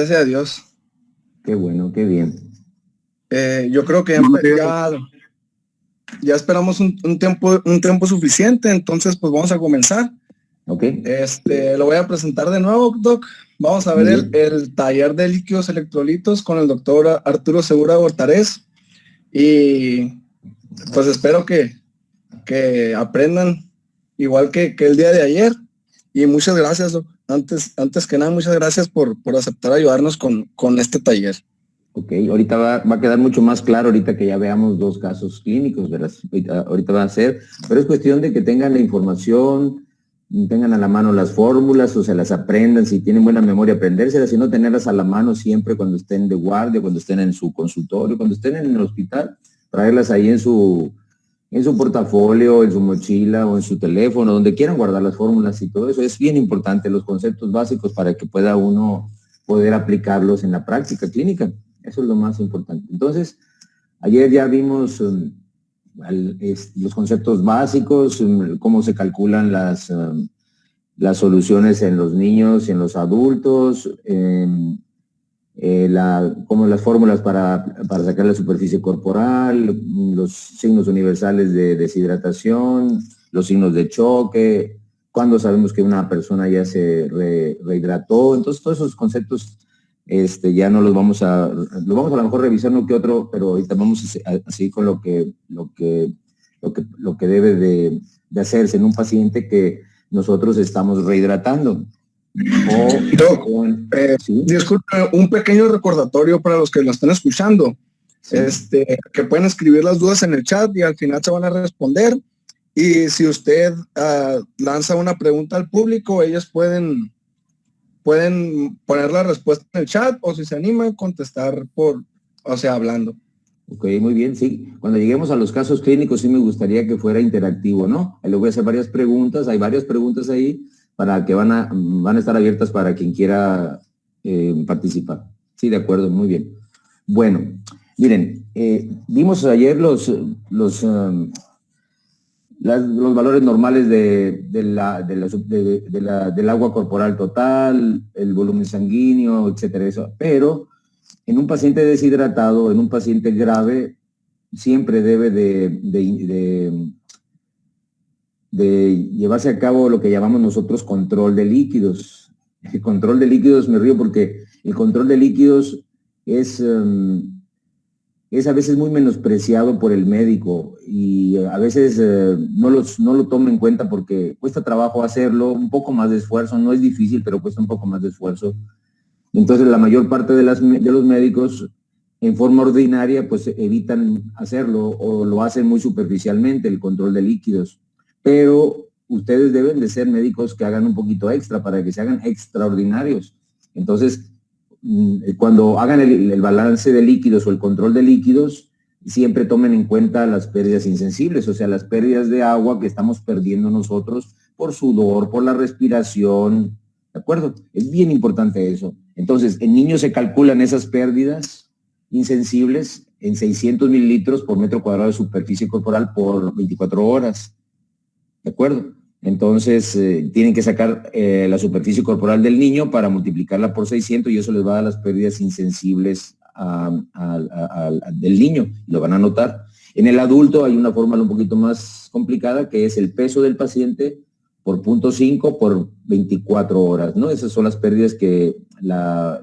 Gracias a Dios. Qué bueno, qué bien. Yo creo que ya esperamos un tiempo suficiente, entonces pues vamos a comenzar. Ok. Lo voy a presentar de nuevo, Doc. Vamos a ver el taller de líquidos electrolitos con el doctor Arturo Segura Gortarés. Y pues espero que aprendan igual que el día de ayer. Y muchas gracias, Doc. Antes que nada, muchas gracias por aceptar ayudarnos con este taller. Ok, ahorita va a quedar mucho más claro ahorita que ya veamos dos casos clínicos, ¿verdad? Ahorita va a ser, pero es cuestión de que tengan la información, tengan a la mano las fórmulas o se las aprendan, si tienen buena memoria aprendérselas, si no tenerlas a la mano siempre cuando estén de guardia, cuando estén en su consultorio, cuando estén en el hospital, traerlas ahí en su portafolio, en su mochila o en su teléfono, donde quieran guardar las fórmulas y todo eso. Es bien importante los conceptos básicos para que pueda uno poder aplicarlos en la práctica clínica. Eso es lo más importante. Entonces, ayer ya vimos los conceptos básicos, cómo se calculan las soluciones en los niños y en los adultos, como las fórmulas para sacar la superficie corporal, los signos universales de deshidratación, los signos de choque, cuando sabemos que una persona ya se rehidrató. Entonces, todos esos conceptos ya no los vamos a lo mejor revisar uno que otro, pero ahorita vamos así con lo que debe de hacerse en un paciente que nosotros estamos rehidratando. ¿Sí? Disculpe, un pequeño recordatorio para los que lo están escuchando. Sí. Que pueden escribir las dudas en el chat y al final se van a responder. Y si usted lanza una pregunta al público, ellos pueden poner la respuesta en el chat, o si se animan, contestar hablando. Ok, muy bien, sí. Cuando lleguemos a los casos clínicos, sí me gustaría que fuera interactivo, ¿no? Le voy a hacer varias preguntas, hay varias preguntas ahí para que van a estar abiertas para quien quiera participar. Sí, de acuerdo, muy bien. Bueno, miren, vimos ayer los valores normales del agua corporal total, el volumen sanguíneo, etcétera, eso. Pero en un paciente deshidratado, en un paciente grave, siempre debe de llevarse a cabo lo que llamamos nosotros control de líquidos. El control de líquidos, me río porque el control de líquidos es a veces muy menospreciado por el médico y a veces no lo toma en cuenta porque cuesta trabajo hacerlo, un poco más de esfuerzo, no es difícil, pero cuesta un poco más de esfuerzo. Entonces la mayor parte de los médicos en forma ordinaria pues evitan hacerlo o lo hacen muy superficialmente, el control de líquidos. Pero ustedes deben de ser médicos que hagan un poquito extra para que se hagan extraordinarios. Entonces, cuando hagan el balance de líquidos o el control de líquidos, siempre tomen en cuenta las pérdidas insensibles, o sea, las pérdidas de agua que estamos perdiendo nosotros por sudor, por la respiración, ¿de acuerdo? Es bien importante eso. Entonces, en niños se calculan esas pérdidas insensibles en 600 mililitros por metro cuadrado de superficie corporal por 24 horas, ¿de acuerdo? Entonces, tienen que sacar la superficie corporal del niño para multiplicarla por 600 y eso les va a dar las pérdidas insensibles del niño, lo van a notar. En el adulto hay una fórmula un poquito más complicada que es el peso del paciente por 0.5 por 24 horas, ¿no? Esas son las pérdidas que la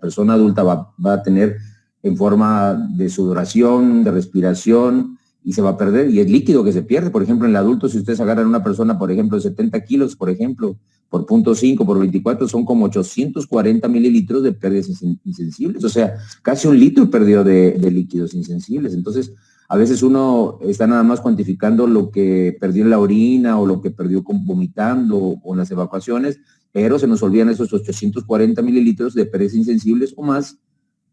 persona adulta va a tener en forma de sudoración, de respiración, y se va a perder, y es líquido que se pierde. Por ejemplo, en el adulto, si ustedes agarran a una persona, por ejemplo, de 70 kilos, por ejemplo, por 0.5 por 24, son como 840 mililitros de pérdidas insensibles, o sea, casi 1 litro perdió de líquidos insensibles. Entonces, a veces uno está nada más cuantificando lo que perdió en la orina o lo que perdió vomitando o en las evacuaciones, pero se nos olvidan esos 840 mililitros de pérdidas insensibles o más,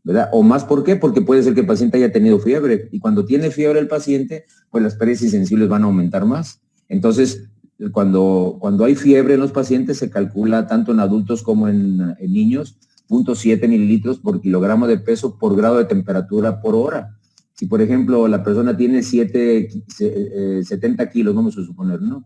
¿verdad? O más, ¿por qué? Porque puede ser que el paciente haya tenido fiebre y cuando tiene fiebre el paciente, pues las pérdidas insensibles van a aumentar más. Entonces, cuando hay fiebre en los pacientes, se calcula tanto en adultos como en niños, 0.7 mililitros por kilogramo de peso por grado de temperatura por hora. Si, por ejemplo, la persona tiene 70 kilos, vamos a suponer, ¿no?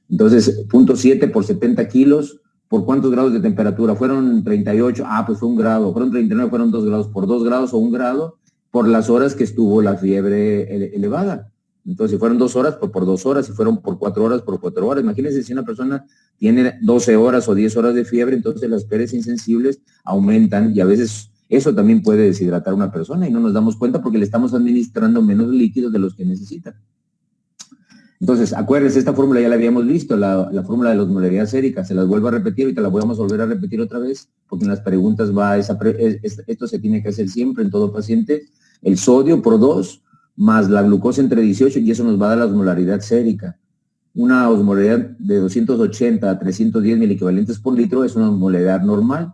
Entonces, 0.7 por 70 kilos ¿Por cuántos grados de temperatura? ¿Fueron 38? Ah, pues fue 1 grado. ¿Fueron 39? ¿Fueron 2 grados? ¿Por 2 grados o 1 grado? Por las horas que estuvo la fiebre elevada. Entonces, si fueron 2 horas, pues por 2 horas. Si fueron por 4 horas, por 4 horas. Imagínense si una persona tiene 12 horas o 10 horas de fiebre, entonces las PRs insensibles aumentan y a veces eso también puede deshidratar a una persona y no nos damos cuenta porque le estamos administrando menos líquidos de los que necesita. Entonces, acuérdense, esta fórmula ya la habíamos visto, la fórmula de la osmolaridad sérica. Se las vuelvo a repetir, ahorita la vamos a volver a repetir otra vez, porque en las preguntas va esto se tiene que hacer siempre en todo paciente. El sodio por 2 más la glucosa entre 18 y eso nos va a dar la osmolaridad sérica. Una osmolaridad de 280 a 310 miliequivalentes por litro es una osmolaridad normal.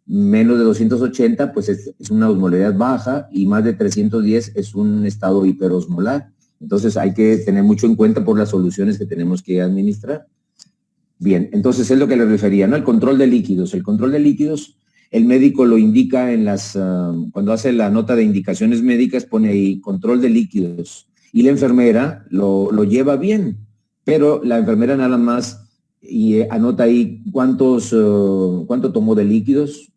Menos de 280 pues es una osmolaridad baja y más de 310 es un estado hiperosmolar. Entonces hay que tener mucho en cuenta por las soluciones que tenemos que administrar. Bien, entonces es lo que le refería, ¿no? El control de líquidos. El control de líquidos, el médico lo indica en cuando hace la nota de indicaciones médicas, pone ahí control de líquidos. Y la enfermera lo lleva bien, pero la enfermera nada más anota ahí cuánto tomó de líquidos,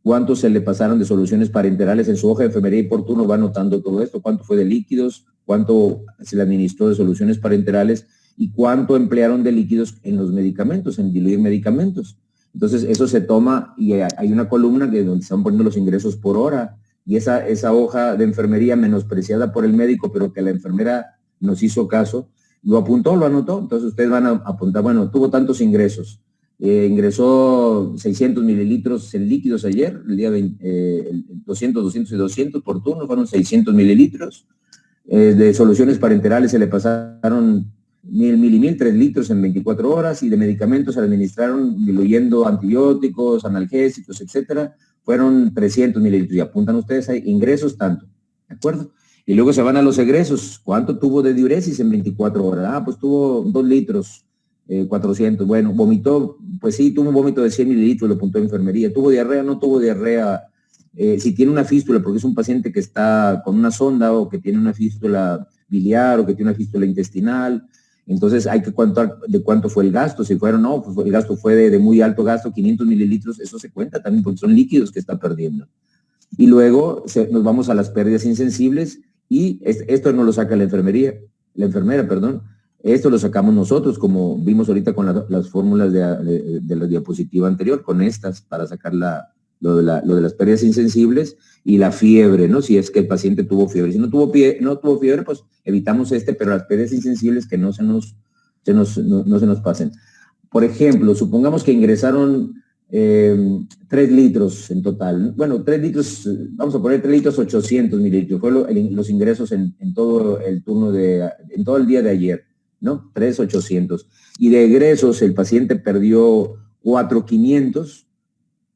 cuánto se le pasaron de soluciones parenterales en su hoja de enfermería y por turno va anotando todo esto, cuánto fue de líquidos, cuánto se le administró de soluciones parenterales y cuánto emplearon de líquidos en los medicamentos, en diluir medicamentos. Entonces eso se toma y hay una columna donde se están poniendo los ingresos por hora y esa hoja de enfermería menospreciada por el médico, pero que la enfermera nos hizo caso, lo apuntó, lo anotó. Entonces ustedes van a apuntar, bueno, tuvo tantos ingresos. Ingresó 600 mililitros en líquidos ayer, el día 200, 200 y 200 por turno, fueron 600 mililitros. De soluciones parenterales se le pasaron 1000, 3 litros en 24 horas y de medicamentos se administraron diluyendo antibióticos, analgésicos, etcétera, fueron 300 mililitros. Y apuntan ustedes ahí, ingresos tanto, ¿de acuerdo? Y luego se van a los egresos. ¿Cuánto tuvo de diuresis en 24 horas? Ah, pues tuvo 2 litros. 400, bueno, vomitó, pues sí, tuvo un vómito de 100 mililitros, lo apuntó a enfermería. ¿Tuvo diarrea? No tuvo diarrea. Si tiene una fístula, porque es un paciente que está con una sonda o que tiene una fístula biliar o que tiene una fístula intestinal, entonces hay que contar de cuánto fue el gasto. Si fueron, no, pues el gasto fue de muy alto gasto, 500 mililitros, eso se cuenta también porque son líquidos que está perdiendo. Y luego nos vamos a las pérdidas insensibles y esto no lo saca la enfermera, perdón. Esto lo sacamos nosotros, como vimos ahorita con las fórmulas de la diapositiva anterior, con estas, para sacar lo de las pérdidas insensibles y la fiebre, ¿no? Si es que el paciente tuvo fiebre. Si no tuvo fiebre, pues evitamos pero las pérdidas insensibles que no se nos pasen. Por ejemplo, supongamos que ingresaron 3 litros en total. Bueno, 3 litros, vamos a poner 3 litros 800 mililitros. Fue los ingresos en todo el turno en todo el día de ayer, ¿no? 3,800. Y de egresos el paciente perdió 4,500,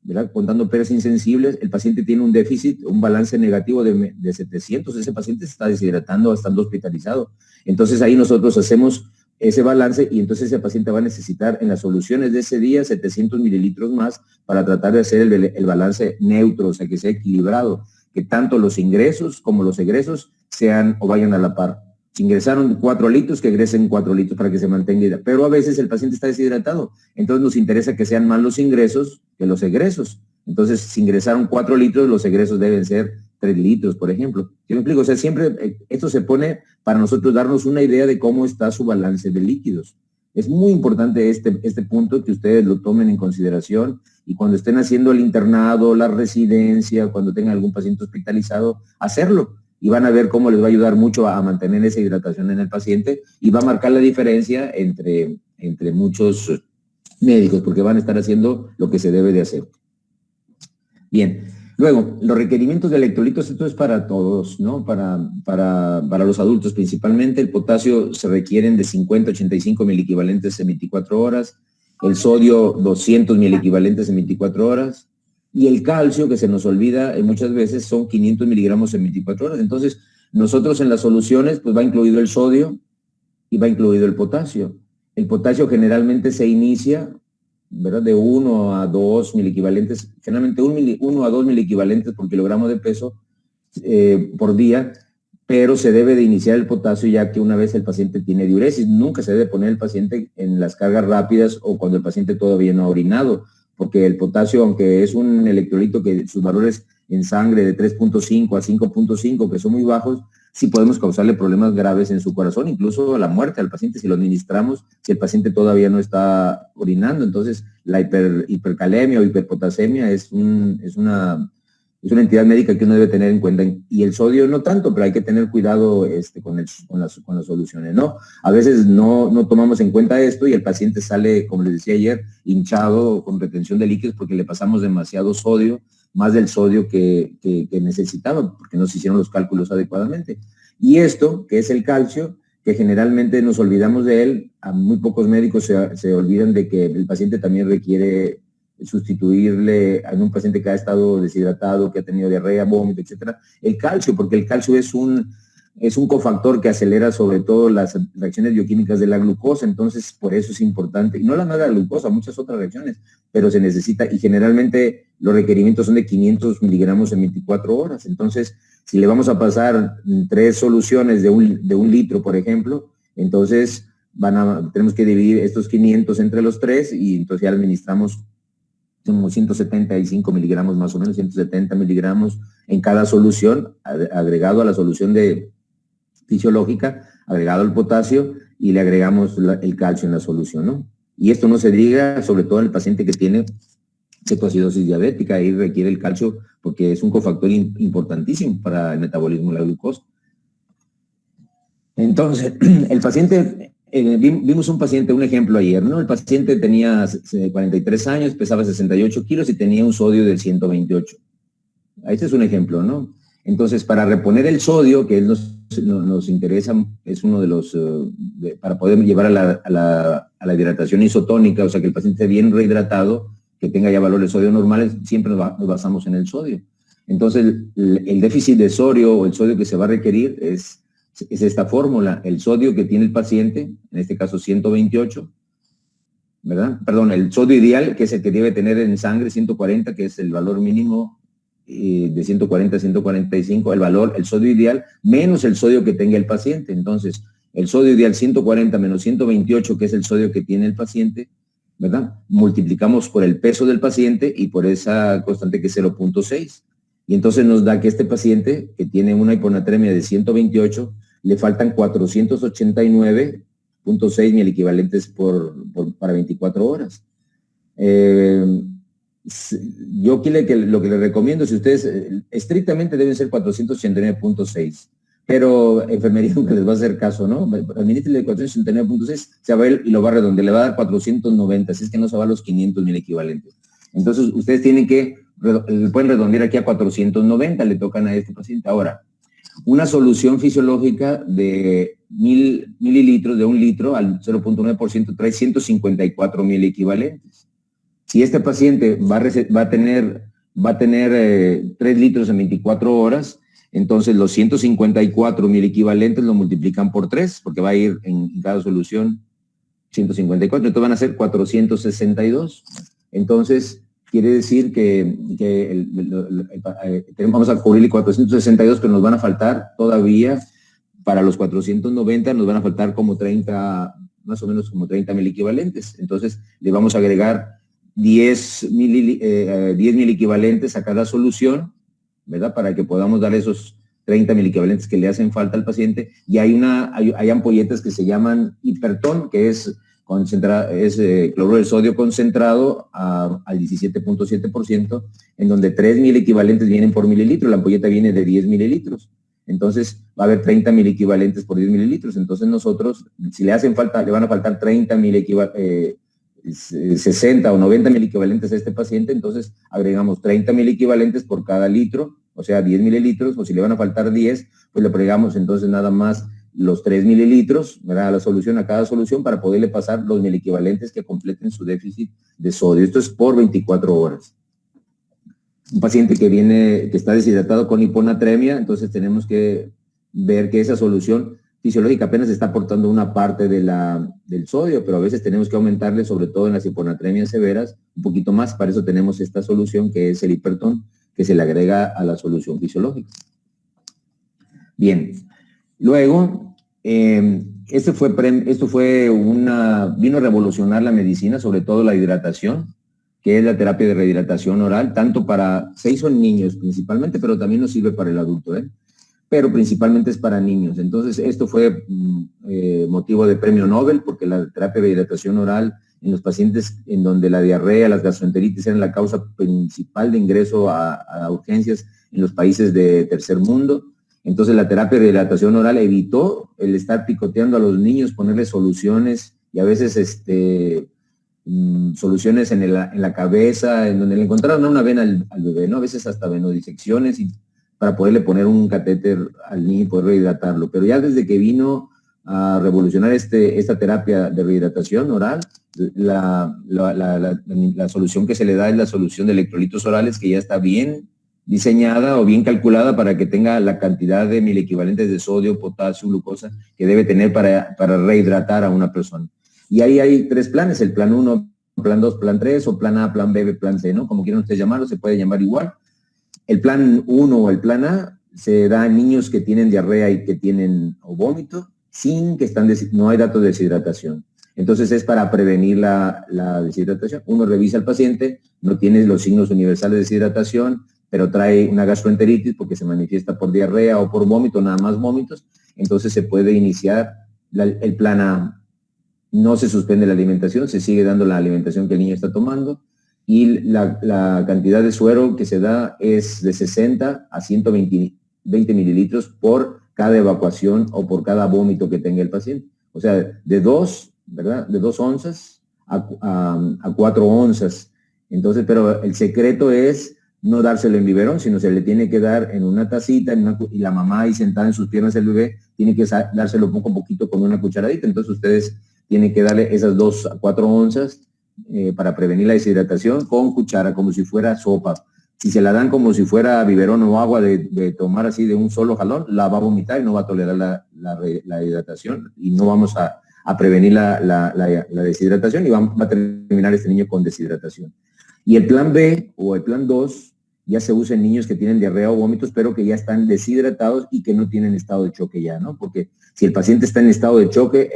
¿verdad? Contando pérdidas insensibles, el paciente tiene un déficit, un balance negativo de 700. Ese paciente se está deshidratando, estando hospitalizado. Entonces ahí nosotros hacemos ese balance y entonces ese paciente va a necesitar en las soluciones de ese día 700 mililitros más para tratar de hacer el balance neutro, o sea, que sea equilibrado, que tanto los ingresos como los egresos sean o vayan a la par. Si ingresaron 4 litros, que egresen 4 litros para que se mantenga. Pero a veces el paciente está deshidratado. Entonces nos interesa que sean más los ingresos que los egresos. Entonces, si ingresaron 4 litros, los egresos deben ser 3 litros, por ejemplo. ¿Sí me explico? O sea, siempre esto se pone para nosotros darnos una idea de cómo está su balance de líquidos. Es muy importante este punto que ustedes lo tomen en consideración y cuando estén haciendo el internado, la residencia, cuando tengan algún paciente hospitalizado, hacerlo. Y van a ver cómo les va a ayudar mucho a mantener esa hidratación en el paciente y va a marcar la diferencia entre muchos médicos porque van a estar haciendo lo que se debe de hacer. Bien, luego, los requerimientos de electrolitos, esto es para todos, ¿no? Para los adultos principalmente. El potasio se requieren de 50 a 85 miliequivalentes en 24 horas, el sodio 200 miliequivalentes en 24 horas, y el calcio, que se nos olvida muchas veces, son 500 miligramos en 24 horas. Entonces, nosotros en las soluciones, pues va incluido el sodio y va incluido el potasio. El potasio generalmente se inicia, ¿verdad? De 1 a 2 miliequivalentes, generalmente 1 a 2 miliequivalentes por kilogramo de peso por día, pero se debe de iniciar el potasio ya que una vez el paciente tiene diuresis. Nunca se debe poner el paciente en las cargas rápidas o cuando el paciente todavía no ha orinado, porque el potasio, aunque es un electrolito que sus valores en sangre de 3.5 a 5.5, que son muy bajos, sí podemos causarle problemas graves en su corazón, incluso la muerte al paciente si lo administramos, si el paciente todavía no está orinando. Entonces, la hipercalemia o hiperpotasemia es una entidad médica que uno debe tener en cuenta, y el sodio no tanto, pero hay que tener cuidado con las soluciones, ¿no? A veces no tomamos en cuenta esto y el paciente sale, como les decía ayer, hinchado con retención de líquidos porque le pasamos demasiado sodio, más del sodio que necesitaba, porque no se hicieron los cálculos adecuadamente. Y esto, que es el calcio, que generalmente nos olvidamos de él, a muy pocos médicos se olvidan de que el paciente también requiere sustituirle a un paciente que ha estado deshidratado, que ha tenido diarrea, vómito, etcétera, el calcio, porque el calcio es un cofactor que acelera sobre todo las reacciones bioquímicas de la glucosa. Entonces por eso es importante, y no la mala glucosa, muchas otras reacciones, pero se necesita, y generalmente los requerimientos son de 500 miligramos en 24 horas. Entonces, si le vamos a pasar 3 soluciones de un litro, por ejemplo, entonces tenemos que dividir estos 500 entre los 3 y entonces ya administramos como 175 miligramos más o menos, 170 miligramos en cada solución, agregado a la solución fisiológica, agregado el potasio y le agregamos el calcio en la solución, ¿no? Y esto no se diga sobre todo en el paciente que tiene cetoacidosis diabética, ahí requiere el calcio porque es un cofactor importantísimo para el metabolismo de la glucosa. Entonces, el paciente... vimos un paciente, un ejemplo ayer, ¿no? El paciente tenía 43 años, pesaba 68 kilos y tenía un sodio de 128. Este es un ejemplo, ¿no? Entonces, para reponer el sodio, que nos interesa, es uno de los, para poder llevar a la hidratación isotónica, o sea, que el paciente esté bien rehidratado, que tenga ya valores de sodio normales, siempre nos basamos en el sodio. Entonces, el déficit de sodio o el sodio que se va a requerir es esta fórmula, el sodio que tiene el paciente, en este caso 128, ¿verdad? Perdón, el sodio ideal, que es el que debe tener en sangre, 140, que es el valor mínimo de 140 a 145, el sodio ideal, menos el sodio que tenga el paciente. Entonces, el sodio ideal 140 menos 128, que es el sodio que tiene el paciente, ¿verdad? Multiplicamos por el peso del paciente y por esa constante que es 0.6. Y entonces nos da que este paciente, que tiene una hiponatremia de 128, le faltan 489.6 miliequivalentes para 24 horas. Yo aquí lo que le recomiendo, si ustedes estrictamente deben ser 489.6, pero enfermería nunca les va a hacer caso, ¿no? Administre de 489.6, se va a ir y lo va a redondear, le va a dar 490, así es que no se va a los 500 miliequivalentes. Entonces ustedes pueden redondear aquí a 490, le tocan a este paciente. Ahora, una solución fisiológica de 1000 mililitros, de 1 litro al 0.9%, trae 154 miliequivalentes. Si este paciente va a tener 3 litros en 24 horas, entonces los 154 miliequivalentes lo multiplican por 3, porque va a ir en cada solución 154, entonces van a ser 462. Entonces, quiere decir que vamos a cubrir 462, pero nos van a faltar todavía, para los 490, nos van a faltar como 30, más o menos como 30 miliequivalentes. Entonces, le vamos a agregar 10 miliequivalentes a cada solución, ¿verdad? Para que podamos dar esos 30 miliequivalentes que le hacen falta al paciente. Y hay ampolletas que se llaman hipertón, que es cloruro de sodio concentrado al 17.7%, en donde 3 miliequivalentes vienen por mililitro, la ampolleta viene de 10 mililitros. Entonces va a haber 30 miliequivalentes por 10 mililitros. Entonces nosotros, si le van a faltar 30 miliequivalentes, 60 o 90 miliequivalentes a este paciente, entonces agregamos 30 miliequivalentes por cada litro, o sea 10 mililitros, o si le van a faltar 10, pues le agregamos entonces nada más los 3 mililitros, ¿verdad? A cada solución, para poderle pasar los miliequivalentes que completen su déficit de sodio. Esto es por 24 horas. Un paciente que está deshidratado con hiponatremia, entonces tenemos que ver que esa solución fisiológica apenas está aportando una parte del sodio, pero a veces tenemos que aumentarle, sobre todo en las hiponatremias severas, un poquito más. Para eso tenemos esta solución que es el hipertón, que se le agrega a la solución fisiológica. Bien, luego, esto vino a revolucionar la medicina, sobre todo la hidratación, que es la terapia de rehidratación oral, se hizo en niños principalmente, pero también nos sirve para el adulto, pero principalmente es para niños. Entonces, esto fue motivo de premio Nobel, porque la terapia de hidratación oral en los pacientes en donde la diarrea, las gastroenteritis eran la causa principal de ingreso a urgencias en los países de tercer mundo. Entonces, la terapia de hidratación oral evitó el estar picoteando a los niños, ponerles soluciones y a veces soluciones en la cabeza, en donde le encontraron una vena al bebé, ¿no? A veces hasta venodisecciones para poderle poner un catéter al niño y poder rehidratarlo. Pero ya desde que vino a revolucionar esta terapia de rehidratación oral, la solución que se le da es la solución de electrolitos orales, que ya está bien diseñada o bien calculada para que tenga la cantidad de equivalentes de sodio, potasio, glucosa que debe tener para rehidratar a una persona. Y ahí hay 3 planes, el plan 1, plan 2, plan 3, o plan A, plan B, plan C, ¿no? Como quieran ustedes llamarlo, se puede llamar igual. El plan 1 o el plan A se da a niños que tienen diarrea y que tienen vómito, sin que no hay datos de deshidratación. Entonces es para prevenir la deshidratación. Uno revisa al paciente, no tiene los signos universales de deshidratación, pero trae una gastroenteritis porque se manifiesta por diarrea o por vómito, nada más vómitos. Entonces se puede iniciar el plan A. No se suspende la alimentación, se sigue dando la alimentación que el niño está tomando, y la cantidad de suero que se da es de 60 a 120 mililitros por cada evacuación o por cada vómito que tenga el paciente. O sea, de 2, ¿verdad? De 2 onzas a 4 onzas. Entonces, pero el secreto es no dárselo en biberón, sino se le tiene que dar en una tacita, y la mamá ahí sentada en sus piernas del bebé tiene que dárselo poco a poquito con una cucharadita. Entonces ustedes tienen que darle esas 2 a 4 onzas para prevenir la deshidratación con cuchara, como si fuera sopa. Si se la dan como si fuera biberón o agua de tomar así de un solo jalón, la va a vomitar y no va a tolerar la hidratación, y no vamos a prevenir la deshidratación, y va a terminar este niño con deshidratación. Y el plan B o el plan 2 ya se usa en niños que tienen diarrea o vómitos, pero que ya están deshidratados y que no tienen estado de choque ya, ¿no? Porque si el paciente está en estado de choque,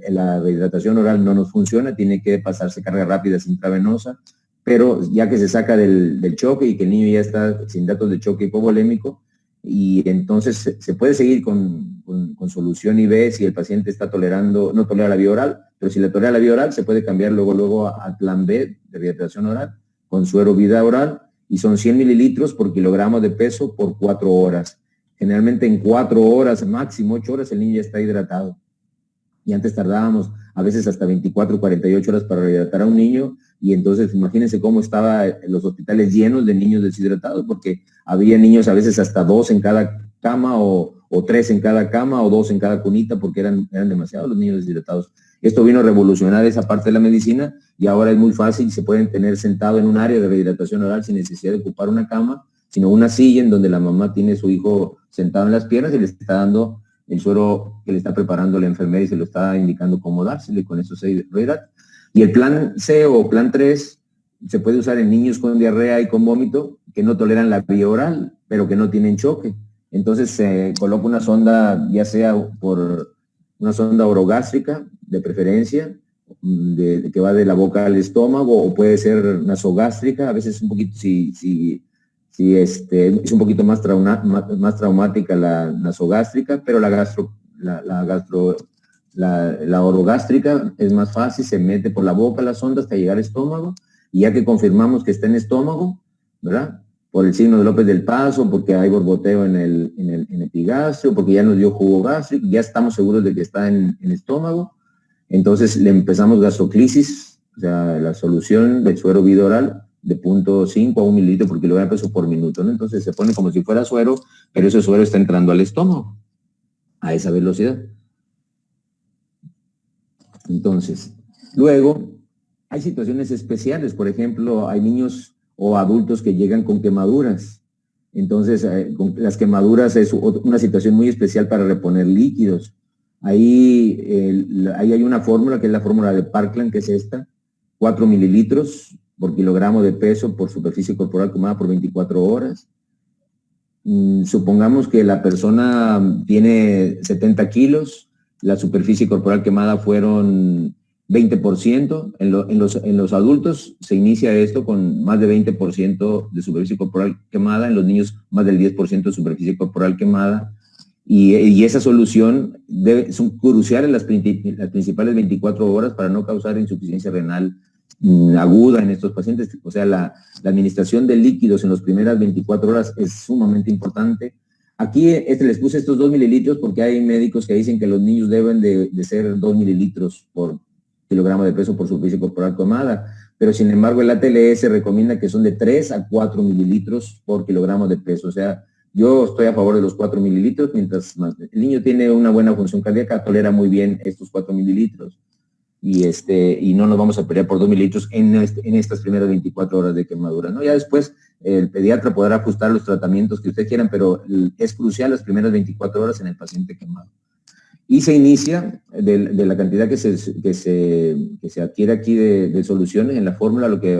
la rehidratación oral no nos funciona, tiene que pasarse carga rápida intravenosa, pero ya que se saca del choque y que el niño ya está sin datos de choque hipovolémico, y entonces se puede seguir con solución IV si el paciente está no tolera la vía oral, pero si le tolera la vía oral, se puede cambiar luego al plan B de rehidratación oral con suero vida oral, y son 100 mililitros por kilogramo de peso por 4 horas. Generalmente en 4 horas, máximo 8 horas, el niño ya está hidratado. Y antes tardábamos a veces hasta 24, 48 horas para rehidratar a un niño, y entonces imagínense cómo estaban los hospitales llenos de niños deshidratados, porque había niños a veces hasta 2 en cada cama, o 3 en cada cama, o 2 en cada cunita, porque eran demasiados los niños deshidratados. Esto vino a revolucionar esa parte de la medicina, y ahora es muy fácil, se pueden tener sentado en un área de rehidratación oral sin necesidad de ocupar una cama, sino una silla en donde la mamá tiene a su hijo sentado en las piernas y le está dando el suero que le está preparando la enfermera y se lo está indicando cómo dárselo, y con eso se rehidrata. Y el plan C o plan 3 se puede usar en niños con diarrea y con vómito que no toleran la vía oral, pero que no tienen choque. Entonces se coloca una sonda, ya sea por una sonda orogástrica, de preferencia, que va de la boca al estómago, o puede ser nasogástrica. A veces un poquito, si es un poquito más traumática la nasogástrica, pero la orogástrica es más fácil, se mete por la boca la sonda hasta llegar al estómago, y ya que confirmamos que está en estómago, ¿verdad? Por el signo de López del Paso, porque hay borboteo en el epigastrio, porque ya nos dio jugo gástrico, ya estamos seguros de que está en estómago. Entonces le empezamos gastroclisis, o sea, la solución del suero vida oral de 0.5 a 1 mililitro por kilogramo de peso por minuto, ¿no? Entonces se pone como si fuera suero, pero ese suero está entrando al estómago a esa velocidad. Entonces, luego hay situaciones especiales. Por ejemplo, hay niños o adultos que llegan con quemaduras. Entonces, con las quemaduras es una situación muy especial para reponer líquidos. Ahí hay una fórmula, que es la fórmula de Parkland, que es esta: 4 mililitros por kilogramo de peso por superficie corporal quemada por 24 horas. Supongamos que la persona tiene 70 kilos, la superficie corporal quemada fueron 20%. En los adultos se inicia esto con más de 20% de superficie corporal quemada, en los niños más del 10% de superficie corporal quemada. Y esa solución son cruciales las principales 24 horas para no causar insuficiencia renal aguda en estos pacientes. O sea, la administración de líquidos en las primeras 24 horas es sumamente importante. Aquí les puse estos 2 mililitros porque hay médicos que dicen que los niños deben de ser 2 mililitros por kilogramo de peso por superficie corporal quemada, pero sin embargo el ATLS recomienda que son de 3 a 4 mililitros por kilogramo de peso. O sea, yo estoy a favor de los 4 mililitros, mientras más el niño tiene una buena función cardíaca, tolera muy bien estos 4 mililitros. Y no nos vamos a pelear por 2 mililitros en estas primeras 24 horas de quemadura, ¿no? Ya después el pediatra podrá ajustar los tratamientos que ustedes quieran, pero es crucial las primeras 24 horas en el paciente quemado. Y se inicia de la cantidad que se adquiere aquí de soluciones en la fórmula, lo que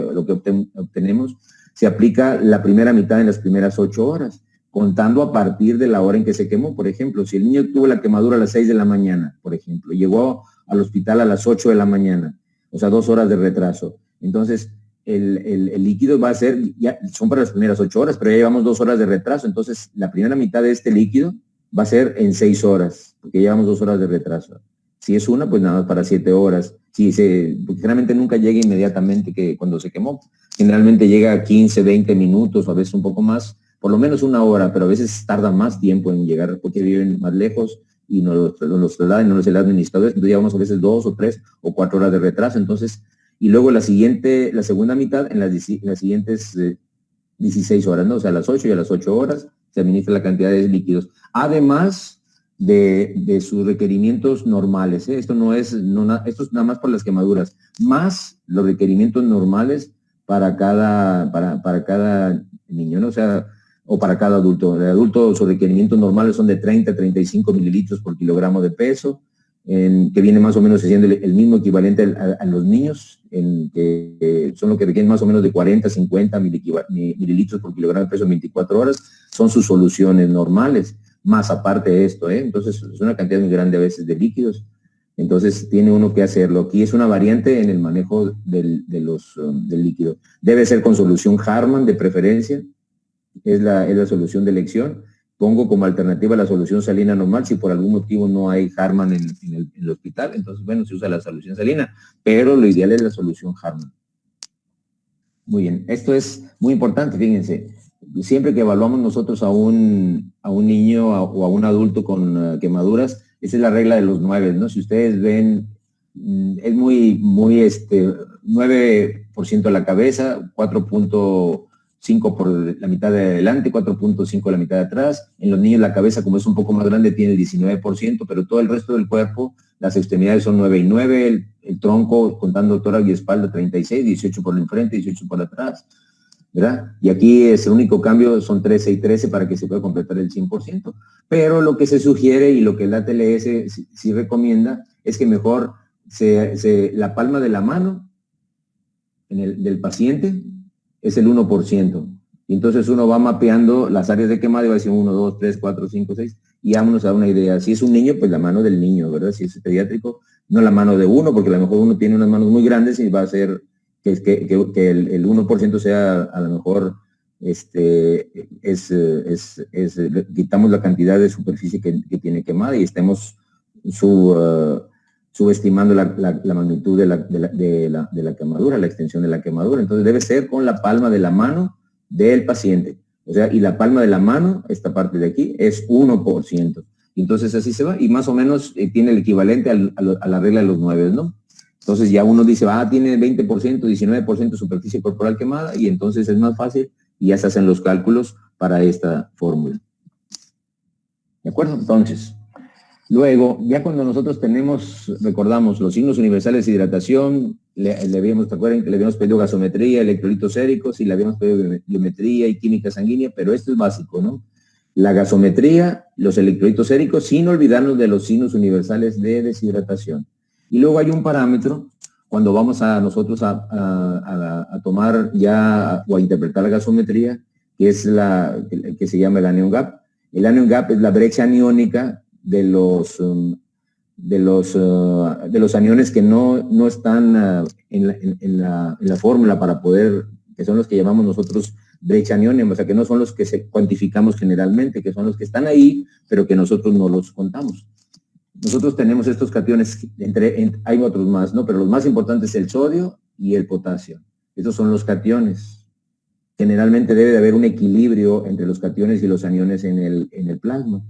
obtenemos, se aplica la primera mitad en las primeras 8 horas, contando a partir de la hora en que se quemó. Por ejemplo, si el niño tuvo la quemadura a las 6 de la mañana, por ejemplo, llegó al hospital a las 8 de la mañana, o sea, 2 horas de retraso. Entonces, el líquido va a ser, ya son para las primeras 8 horas, pero ya llevamos 2 horas de retraso. Entonces, la primera mitad de este líquido va a ser en 6 horas, porque llevamos 2 horas de retraso. Si es una, pues nada más para 7 horas. Porque generalmente nunca llega inmediatamente que cuando se quemó. Generalmente llega a 15, 20 minutos, o a veces un poco más, por lo menos 1 hora, pero a veces tarda más tiempo en llegar porque viven más lejos y no los trasladan, no los administradores. Entonces llevamos a veces 2 o 3 o 4 horas de retraso. Entonces, y luego la segunda mitad en las siguientes 16 horas, ¿no? O sea, a las 8 y a las 8 horas se administra la cantidad de líquidos. Además de sus requerimientos normales, ¿eh? Esto es nada más por las quemaduras, más los requerimientos normales para cada niño, ¿no? O sea, o para cada adulto. El adulto, sus requerimientos normales son de 30 a 35 mililitros por kilogramo de peso, que viene más o menos siendo el mismo equivalente a los niños, que son los que requieren más o menos de 40 a 50 mililitros por kilogramo de peso en 24 horas, son sus soluciones normales, más aparte de esto, ¿eh? Entonces es una cantidad muy grande a veces de líquidos, entonces tiene uno que hacerlo. Aquí es una variante en el manejo del líquido. Debe ser con solución Harman de preferencia, es la solución de elección. Pongo como alternativa la solución salina normal, si por algún motivo no hay Harman en el hospital, entonces bueno, se usa la solución salina, pero lo ideal es la solución Harman. Muy bien, esto es muy importante, fíjense, siempre que evaluamos nosotros a un niño o a un adulto con quemaduras, esa es la regla de los 9, ¿no? Si ustedes ven, es muy 9% a la cabeza, 4.5 por la mitad de adelante, 4.5 la mitad de atrás. En los niños la cabeza, como es un poco más grande, tiene el 19%, pero todo el resto del cuerpo, las extremidades son 9 y 9, el tronco, contando tórax y espalda, 36, 18 por el enfrente, 18 por atrás, ¿verdad? Y aquí el único cambio son 13 y 13 para que se pueda completar el 100%. Pero lo que se sugiere y lo que el ATLS sí recomienda es que mejor la palma de la mano del paciente es el 1%. Y entonces uno va mapeando las áreas de quemado y va a decir 1, 2, 3, 4, 5, 6, y vámonos a dar una idea. Si es un niño, pues la mano del niño, ¿verdad? Si es pediátrico, no la mano de uno, porque a lo mejor uno tiene unas manos muy grandes y va a ser que el 1% sea a lo mejor, quitamos la cantidad de superficie que tiene quemada y estemos subestimando la magnitud de la quemadura, la extensión de la quemadura. Entonces debe ser con la palma de la mano del paciente. O sea, y la palma de la mano, esta parte de aquí, es 1%. Entonces así se va y más o menos tiene el equivalente a la regla de los 9, ¿no? Entonces ya uno dice, tiene 20%, 19% superficie corporal quemada y entonces es más fácil y ya se hacen los cálculos para esta fórmula. ¿De acuerdo? Entonces, luego, ya cuando nosotros recordamos los signos universales de hidratación, ¿te acuerdan que le habíamos pedido gasometría, electrolitos séricos y le habíamos pedido biometría y química sanguínea? Pero esto es básico, ¿no? La gasometría, los electrolitos séricos, sin olvidarnos de los signos universales de deshidratación. Y luego hay un parámetro, cuando vamos nosotros a tomar ya o a interpretar la gasometría, que es que se llama el anion gap. El anion gap es la brecha aniónica de los aniones que no están en la fórmula para poder, que son los que llamamos nosotros brecha aniónica, o sea, que no son los que se cuantificamos generalmente, que son los que están ahí, pero que nosotros no los contamos. Nosotros tenemos estos cationes, hay otros más, ¿no? Pero los más importantes es el sodio y el potasio. Estos son los cationes. Generalmente debe de haber un equilibrio entre los cationes y los aniones en el plasma.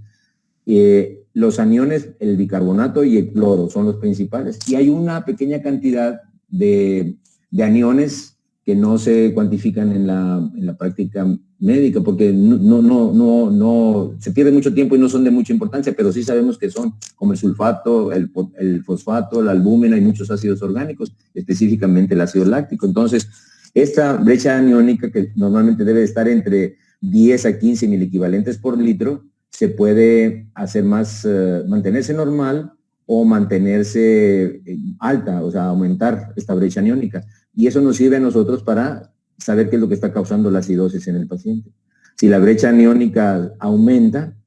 Los aniones, el bicarbonato y el cloro son los principales. Y hay una pequeña cantidad de aniones que no se cuantifican en la práctica médica, porque no se pierde mucho tiempo y no son de mucha importancia, pero sí sabemos que son, como el sulfato, el fosfato, la albúmina y muchos ácidos orgánicos, específicamente el ácido láctico. Entonces, esta brecha aniónica, que normalmente debe estar entre 10 a 15 milequivalentes por litro, se puede hacer más, mantenerse normal o mantenerse alta, o sea, aumentar esta brecha aniónica. Y eso nos sirve a nosotros para saber qué es lo que está causando la acidosis en el paciente. Si la brecha aniónica aumenta,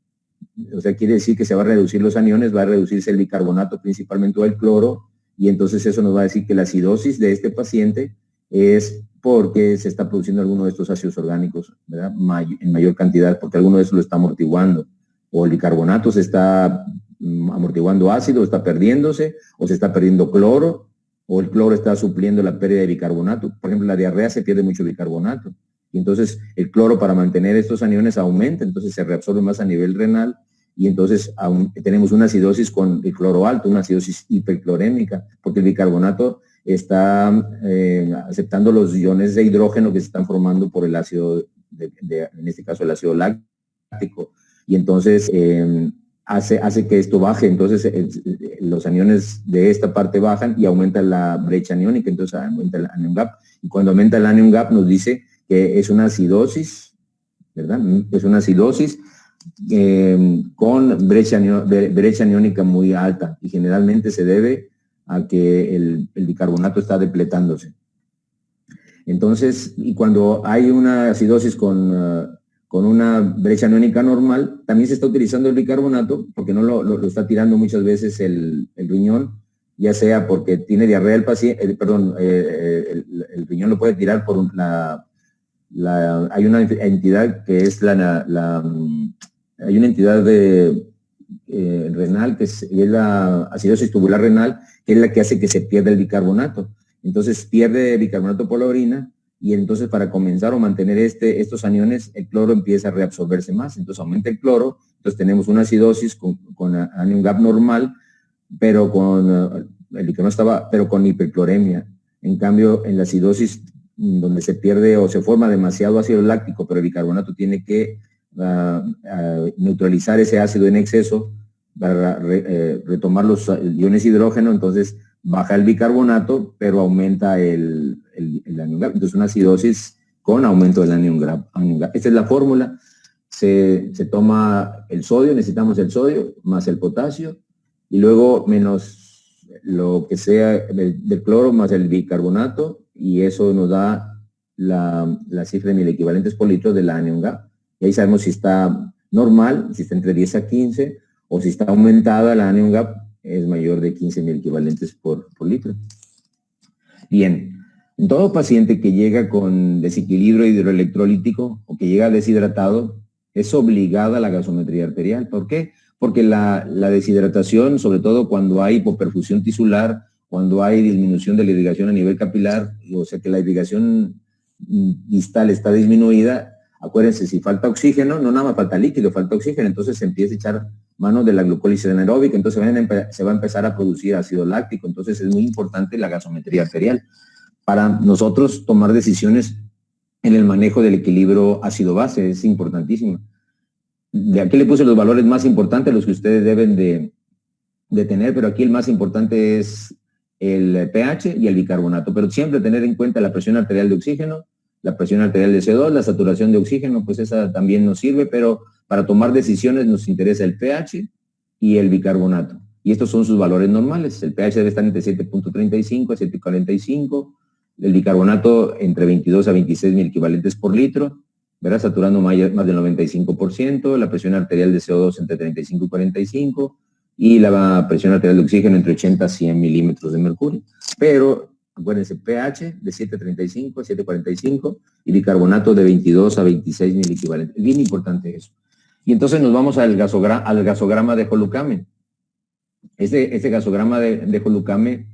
o sea, quiere decir que se va a reducir los aniones, va a reducirse el bicarbonato principalmente o el cloro, y entonces eso nos va a decir que la acidosis de este paciente es porque se está produciendo alguno de estos ácidos orgánicos, ¿verdad? En mayor cantidad, porque alguno de esos lo está amortiguando. O el bicarbonato se está amortiguando ácido, está perdiéndose, o se está perdiendo cloro, o el cloro está supliendo la pérdida de bicarbonato. Por ejemplo, en la diarrea se pierde mucho bicarbonato. Y entonces el cloro, para mantener estos aniones, aumenta, entonces se reabsorbe más a nivel renal, y entonces tenemos una acidosis con el cloro alto, una acidosis hiperclorémica, porque el bicarbonato está aceptando los iones de hidrógeno que se están formando por el ácido, en este caso el ácido láctico, y entonces hace que esto baje. Entonces los aniones de esta parte bajan y aumenta la brecha aniónica, entonces aumenta el anion gap, y cuando aumenta el anion gap nos dice que es una acidosis, ¿verdad? Es una acidosis con brecha aniónica muy alta, y generalmente se debe a que el bicarbonato está depletándose. Entonces, y cuando hay una acidosis con una brecha aniónica normal, también se está utilizando el bicarbonato, porque no lo está tirando muchas veces el riñón, ya sea porque tiene diarrea el paciente, el riñón lo puede tirar por hay una entidad que es hay una entidad renal, que es la acidosis tubular renal, que es la que hace que se pierda el bicarbonato. Entonces pierde bicarbonato por la orina, y entonces para comenzar o mantener estos aniones, el cloro empieza a reabsorberse más, entonces aumenta el cloro, entonces tenemos una acidosis con anion gap normal, pero el bicarbonato pero con hipercloremia. En cambio, en la acidosis donde se pierde o se forma demasiado ácido láctico, pero el bicarbonato tiene que neutralizar ese ácido en exceso para retomar los iones hidrógeno, entonces baja el bicarbonato, pero aumenta el anion gap. Entonces una acidosis con aumento del anion gap. Esta es la fórmula. Se toma el sodio, necesitamos el sodio, más el potasio, y luego menos lo que sea del cloro más el bicarbonato, y eso nos da la cifra de 1000 equivalentes por litro del anion gap. Y ahí sabemos si está normal, si está entre 10 a 15, o si está aumentada la anion gap, es mayor de 15.000 equivalentes por litro. Bien, en todo paciente que llega con desequilibrio hidroelectrolítico o que llega deshidratado, es obligada la gasometría arterial. ¿Por qué? Porque la deshidratación, sobre todo cuando hay hipoperfusión tisular, cuando hay disminución de la irrigación a nivel capilar, o sea que la irrigación distal está disminuida, acuérdense, si falta oxígeno, no nada más falta líquido, falta oxígeno, entonces se empieza a echar mano de la glucólisis anaeróbica, entonces se va a empezar a producir ácido láctico. Entonces es muy importante la gasometría arterial para nosotros tomar decisiones en el manejo del equilibrio ácido-base, es importantísimo. De aquí le puse los valores más importantes, los que ustedes deben de tener, pero aquí el más importante es el pH y el bicarbonato, pero siempre tener en cuenta la presión arterial de oxígeno, la presión arterial de CO2, la saturación de oxígeno, pues esa también nos sirve, pero para tomar decisiones nos interesa el pH y el bicarbonato. Y estos son sus valores normales. El pH debe estar entre 7.35 a 7.45, el bicarbonato entre 22 a 26 mil equivalentes por litro, ¿verdad? Saturando más del 95%, la presión arterial de CO2 entre 35 y 45, y la presión arterial de oxígeno entre 80 a 100 milímetros de mercurio. Pero, acuérdense, pH de 7.35 a 7.45 y bicarbonato de 22 a 26 miliequivalentes. Es bien importante eso. Y entonces nos vamos al gasograma de Jolucame. Este gasograma de Jolucame,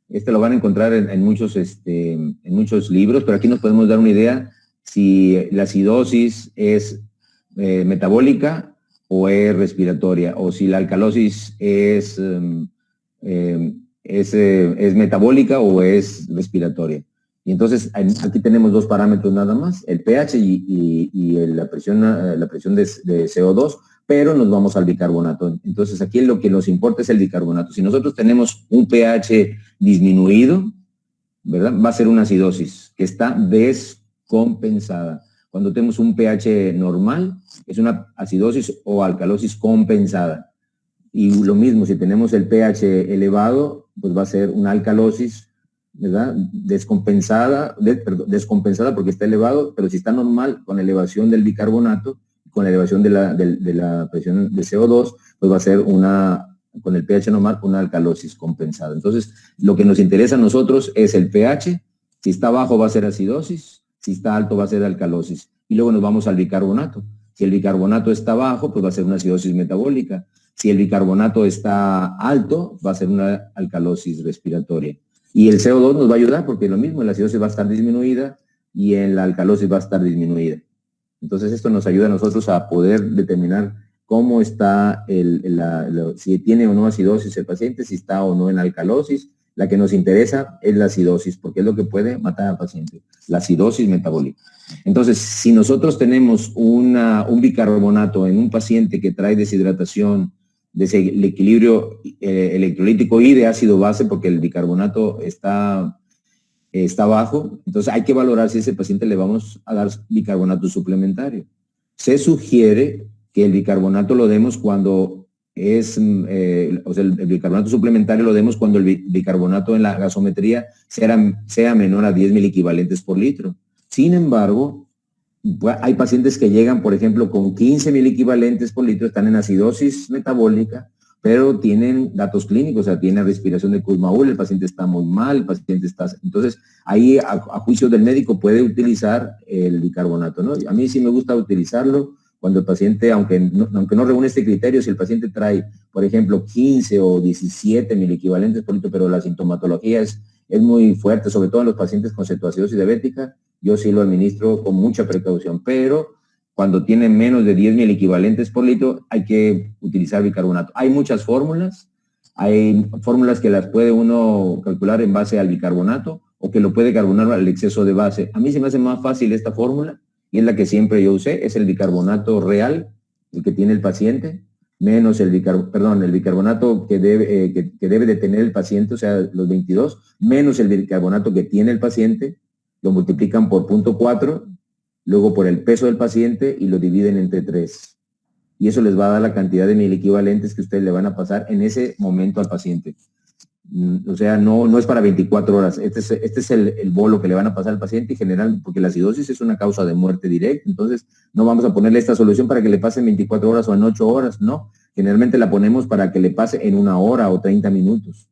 lo van a encontrar en muchos libros, pero aquí nos podemos dar una idea si la acidosis es metabólica o es respiratoria, o si la alcalosis es metabólica o es respiratoria. Y entonces aquí tenemos dos parámetros nada más, el pH y la presión de CO2, pero nos vamos al bicarbonato. Entonces aquí lo que nos importa es el bicarbonato. Si nosotros tenemos un pH disminuido, ¿verdad? Va a ser una acidosis que está descompensada. Cuando tenemos un pH normal, es una acidosis o alcalosis compensada. Y lo mismo, si tenemos el pH elevado, pues va a ser una alcalosis, ¿verdad? Descompensada porque está elevado, pero si está normal, con elevación del bicarbonato, con la elevación de la presión de CO2, pues va a ser con el pH normal, una alcalosis compensada. Entonces, lo que nos interesa a nosotros es el pH. Si está bajo va a ser acidosis, si está alto va a ser alcalosis. Y luego nos vamos al bicarbonato. Si el bicarbonato está bajo, pues va a ser una acidosis metabólica. Si el bicarbonato está alto, va a ser una alcalosis respiratoria. Y el CO2 nos va a ayudar porque lo mismo, la acidosis va a estar disminuida y en la alcalosis va a estar disminuida. Entonces esto nos ayuda a nosotros a poder determinar cómo está, si tiene o no acidosis el paciente, si está o no en alcalosis. La que nos interesa es la acidosis, porque es lo que puede matar al paciente, la acidosis metabólica. Entonces, si nosotros tenemos un bicarbonato en un paciente que trae deshidratación, desequilibrio electrolítico y de ácido base, porque el bicarbonato está bajo, entonces hay que valorar si a ese paciente le vamos a dar bicarbonato suplementario. Se sugiere que el bicarbonato lo demos cuando el bicarbonato suplementario lo demos cuando el bicarbonato en la gasometría sea menor a 10 miliequivalentes por litro. Sin embargo, hay pacientes que llegan, por ejemplo, con 15 miliequivalentes por litro, están en acidosis metabólica, pero tienen datos clínicos, o sea, tiene respiración de Kussmaul, el paciente está muy mal, el paciente está... Entonces, ahí a juicio del médico puede utilizar el bicarbonato, ¿no? A mí sí me gusta utilizarlo cuando el paciente, aunque no reúne este criterio, si el paciente trae, por ejemplo, 15 o 17 miliequivalentes por litro, pero la sintomatología es muy fuerte, sobre todo en los pacientes con cetoacidosis diabética, yo sí lo administro con mucha precaución, pero cuando tiene menos de 10 miliequivalentes por litro, hay que utilizar bicarbonato. Hay muchas fórmulas, hay fórmulas que las puede uno calcular en base al bicarbonato o que lo puede carbonar al exceso de base. A mí se me hace más fácil esta fórmula y es la que siempre yo usé, es el bicarbonato real, el que tiene el paciente, menos el bicarbonato que debe de tener el paciente, o sea, los 22, menos el bicarbonato que tiene el paciente, lo multiplican por 0.4, luego por el peso del paciente y lo dividen entre 3. Y eso les va a dar la cantidad de miliequivalentes que ustedes le van a pasar en ese momento al paciente. O sea, no es para 24 horas. Este es el bolo que le van a pasar al paciente y general, porque la acidosis es una causa de muerte directa. Entonces, no vamos a ponerle esta solución para que le pase en 24 horas o en 8 horas. No, generalmente la ponemos para que le pase en 1 hora o 30 minutos.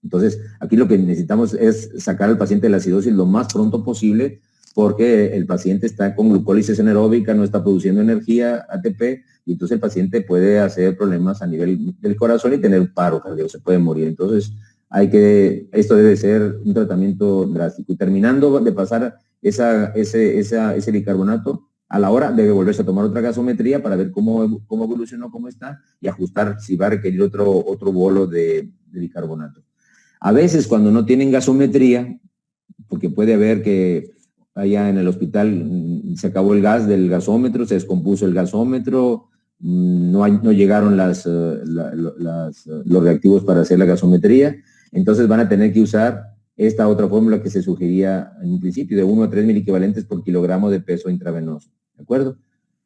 Entonces, aquí lo que necesitamos es sacar al paciente de la acidosis lo más pronto posible, porque el paciente está con glucólisis anaeróbica, no está produciendo energía, ATP, y entonces el paciente puede hacer problemas a nivel del corazón y tener paro cardíaco, se puede morir. Entonces, esto debe ser un tratamiento drástico. Y terminando de pasar ese bicarbonato, a la hora debe volverse a tomar otra gasometría para ver cómo evolucionó, cómo está, y ajustar si va a requerir otro bolo de bicarbonato. A veces cuando no tienen gasometría, porque puede haber que allá en el hospital se acabó el gas del gasómetro, se descompuso el gasómetro, no llegaron los reactivos para hacer la gasometría, entonces van a tener que usar esta otra fórmula que se sugería en un principio, de 1 a 3 miliequivalentes por kilogramo de peso intravenoso, ¿de acuerdo?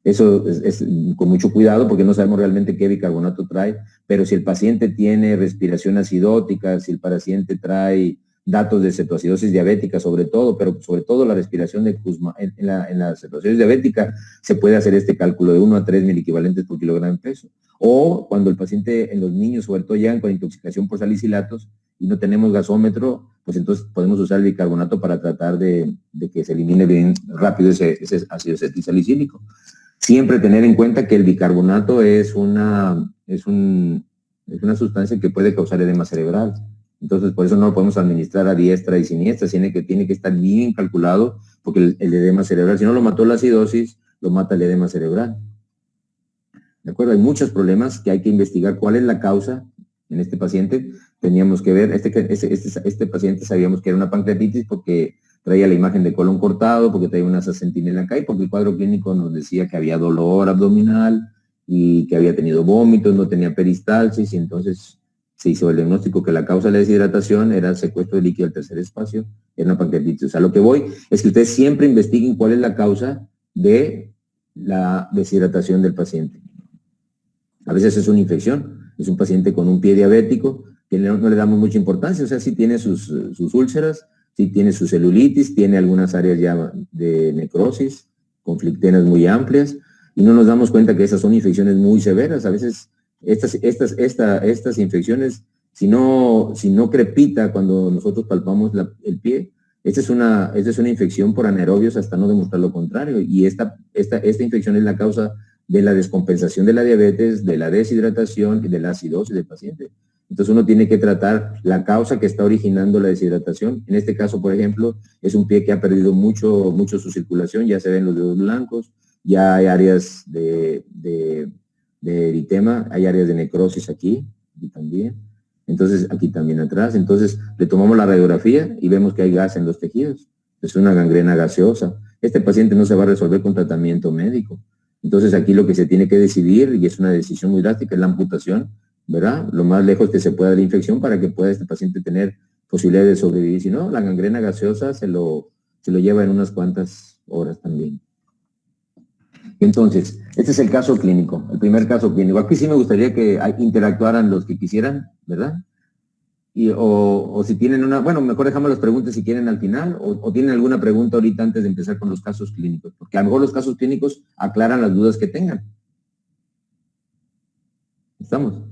Eso es con mucho cuidado porque no sabemos realmente qué bicarbonato trae, pero si el paciente tiene respiración acidótica, si el paciente trae datos de cetoacidosis diabética sobre todo, pero sobre todo la respiración de Kussmaul. En la cetoacidosis diabética se puede hacer este cálculo de 1 a 3 miliequivalentes por kilogramo de peso. O cuando el paciente, en los niños sobre todo, llegan con intoxicación por salicilatos y no tenemos gasómetro, pues entonces podemos usar el bicarbonato para tratar de que se elimine bien rápido ese ácido acetilsalicílico. Siempre tener en cuenta que el bicarbonato es una sustancia que puede causar edema cerebral. Entonces, por eso no lo podemos administrar a diestra y siniestra, tiene que estar bien calculado, porque el edema cerebral, si no lo mató la acidosis, lo mata el edema cerebral. ¿De acuerdo? Hay muchos problemas que hay que investigar cuál es la causa en este paciente. Teníamos que ver, este paciente sabíamos que era una pancreatitis porque traía la imagen de colon cortado, porque traía una sentinela acá y porque el cuadro clínico nos decía que había dolor abdominal y que había tenido vómitos, no tenía peristalsis, y entonces se hizo el diagnóstico que la causa de la deshidratación era el secuestro de líquido al tercer espacio, era una pancreatitis. O sea, lo que voy es que ustedes siempre investiguen cuál es la causa de la deshidratación del paciente. A veces es una infección, es un paciente con un pie diabético, que no le damos mucha importancia, o sea, sí tiene sus úlceras, sí tiene su celulitis, tiene algunas áreas ya de necrosis, conflictenas muy amplias, y no nos damos cuenta que esas son infecciones muy severas. A veces estas infecciones, si no crepita cuando nosotros palpamos el pie, esta es una infección por anaerobios hasta no demostrar lo contrario, y esta infección es la causa de la descompensación de la diabetes, de la deshidratación y de la acidosis del paciente. Entonces uno tiene que tratar la causa que está originando la deshidratación. En este caso, por ejemplo, es un pie que ha perdido mucho su circulación, ya se ven los dedos blancos, ya hay áreas de eritema, hay áreas de necrosis aquí también. Entonces aquí también atrás. Entonces le tomamos la radiografía y vemos que hay gas en los tejidos. Es una gangrena gaseosa. Este paciente no se va a resolver con tratamiento médico. Entonces aquí lo que se tiene que decidir, y es una decisión muy drástica, es la amputación, ¿verdad? Lo más lejos que se pueda de la infección para que pueda este paciente tener posibilidad de sobrevivir. Si no, la gangrena gaseosa se lo lleva en unas cuantas horas también. Entonces, este es el caso clínico, el primer caso clínico. Aquí sí me gustaría que interactuaran los que quisieran, ¿verdad? O si tienen bueno, mejor dejamos las preguntas si quieren al final, o tienen alguna pregunta ahorita antes de empezar con los casos clínicos, porque a lo mejor los casos clínicos aclaran las dudas que tengan. ¿Estamos?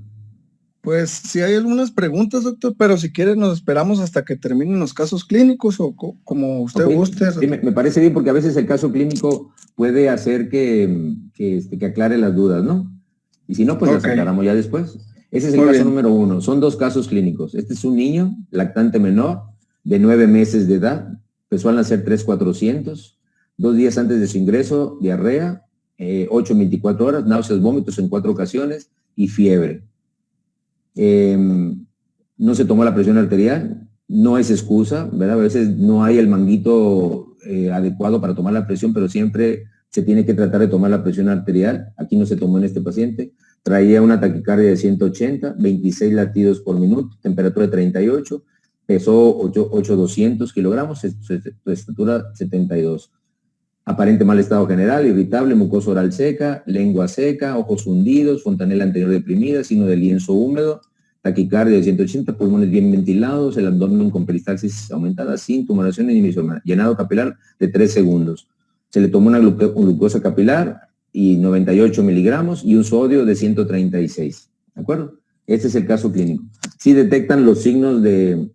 Pues sí hay algunas preguntas, doctor, pero si quieren nos esperamos hasta que terminen los casos clínicos o como usted guste. Sí, me parece bien, porque a veces el caso clínico puede hacer que aclare las dudas, ¿no? Y si no, pues las aclaramos ya después. Ese es el caso número 1. Son 2 casos clínicos. Este es un niño, lactante menor, de 9 meses de edad, empezó al nacer 3,400, 2 días antes de su ingreso, diarrea, 8 en 24 horas, náuseas, vómitos en 4 ocasiones y fiebre. No se tomó la presión arterial, no es excusa, ¿verdad? A veces no hay el manguito adecuado para tomar la presión, pero siempre se tiene que tratar de tomar la presión arterial. Aquí no se tomó en este paciente. Traía una taquicardia de 180, 26 latidos por minuto, temperatura de 38, pesó 8,200 kilogramos, su estatura 72. Aparente mal estado general, irritable, mucosa oral seca, lengua seca, ojos hundidos, fontanela anterior deprimida, signo de lienzo húmedo, taquicardia de 180, pulmones bien ventilados, el abdomen con peristalsis aumentada, sin tumoración ni inicio, llenado capilar de 3 segundos. Se le tomó una glucosa capilar y 98 miligramos y un sodio de 136. ¿De acuerdo? Este es el caso clínico. Si detectan los signos de...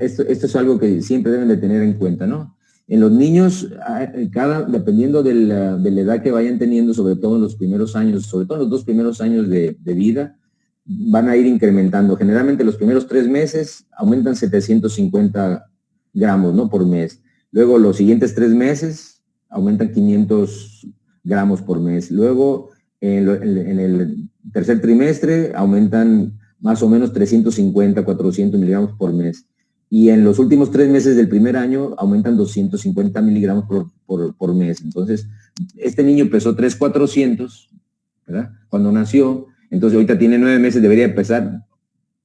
Esto es algo que siempre deben de tener en cuenta, ¿no? En los niños, dependiendo de la edad que vayan teniendo, sobre todo en los primeros años, sobre todo en los 2 primeros años de vida, van a ir incrementando. Generalmente los primeros 3 meses aumentan 750 gramos, ¿no? Por mes. Luego los siguientes 3 meses aumentan 500 gramos por mes. Luego en el tercer trimestre aumentan más o menos 350, 400 miligramos por mes. Y en los últimos 3 meses del primer año aumentan 250 miligramos por mes. Entonces, este niño pesó 3,400, ¿verdad? Cuando nació. Entonces, ahorita tiene 9 meses, debería pesar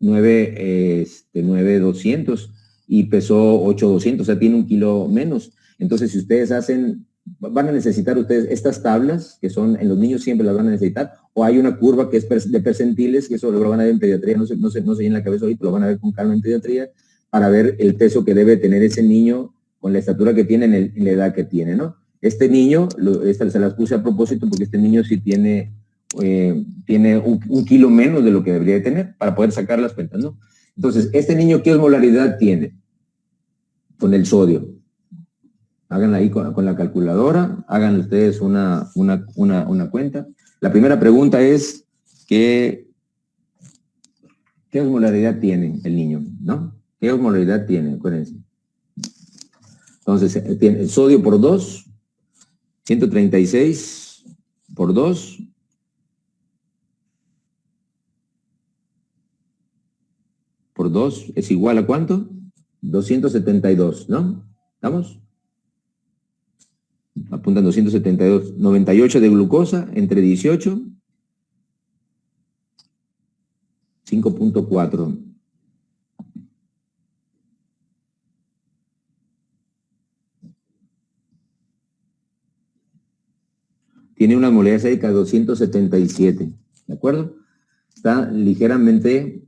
9,200 y pesó 8,200, o sea, tiene 1 kilo menos. Entonces, si ustedes hacen van a necesitar ustedes estas tablas, que son, en los niños siempre las van a necesitar, o hay una curva que es de percentiles, que eso lo van a ver en pediatría, no sé en la cabeza ahorita, lo van a ver con calma en pediatría, para ver el peso que debe tener ese niño con la estatura que tiene en la edad que tiene, ¿no? Este niño, se las puse a propósito porque este niño sí tiene un kilo menos de lo que debería de tener para poder sacar las cuentas, ¿no? Entonces, este niño, ¿qué osmolaridad tiene? Con el sodio. Háganla ahí con la calculadora, hagan ustedes una cuenta. La primera pregunta es, ¿qué osmolaridad tiene el niño? ¿No? ¿Qué osmolaridad tiene? Acuérdense. Entonces, tiene el sodio por 2, 136 por 2, por 2 es igual a ¿cuánto? 272, ¿no? ¿Estamos? Apuntan 272, 98 de glucosa entre 18, 5.4. Tiene una osmolaridad sérica de 277, ¿de acuerdo? Está ligeramente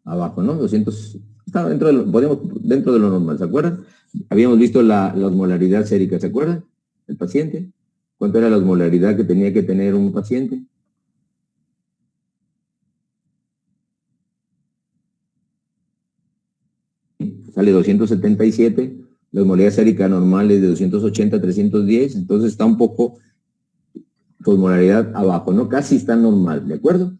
abajo, ¿no? 200, está dentro de lo normal, ¿se acuerdan? Habíamos visto la osmolaridad sérica, ¿se acuerdan? El paciente. ¿Cuánto era la osmolaridad que tenía que tener un paciente? Sale 277, la osmolaridad sérica normal es de 280 a 310, entonces está un poco su osmolaridad abajo, ¿no? Casi está normal, ¿de acuerdo?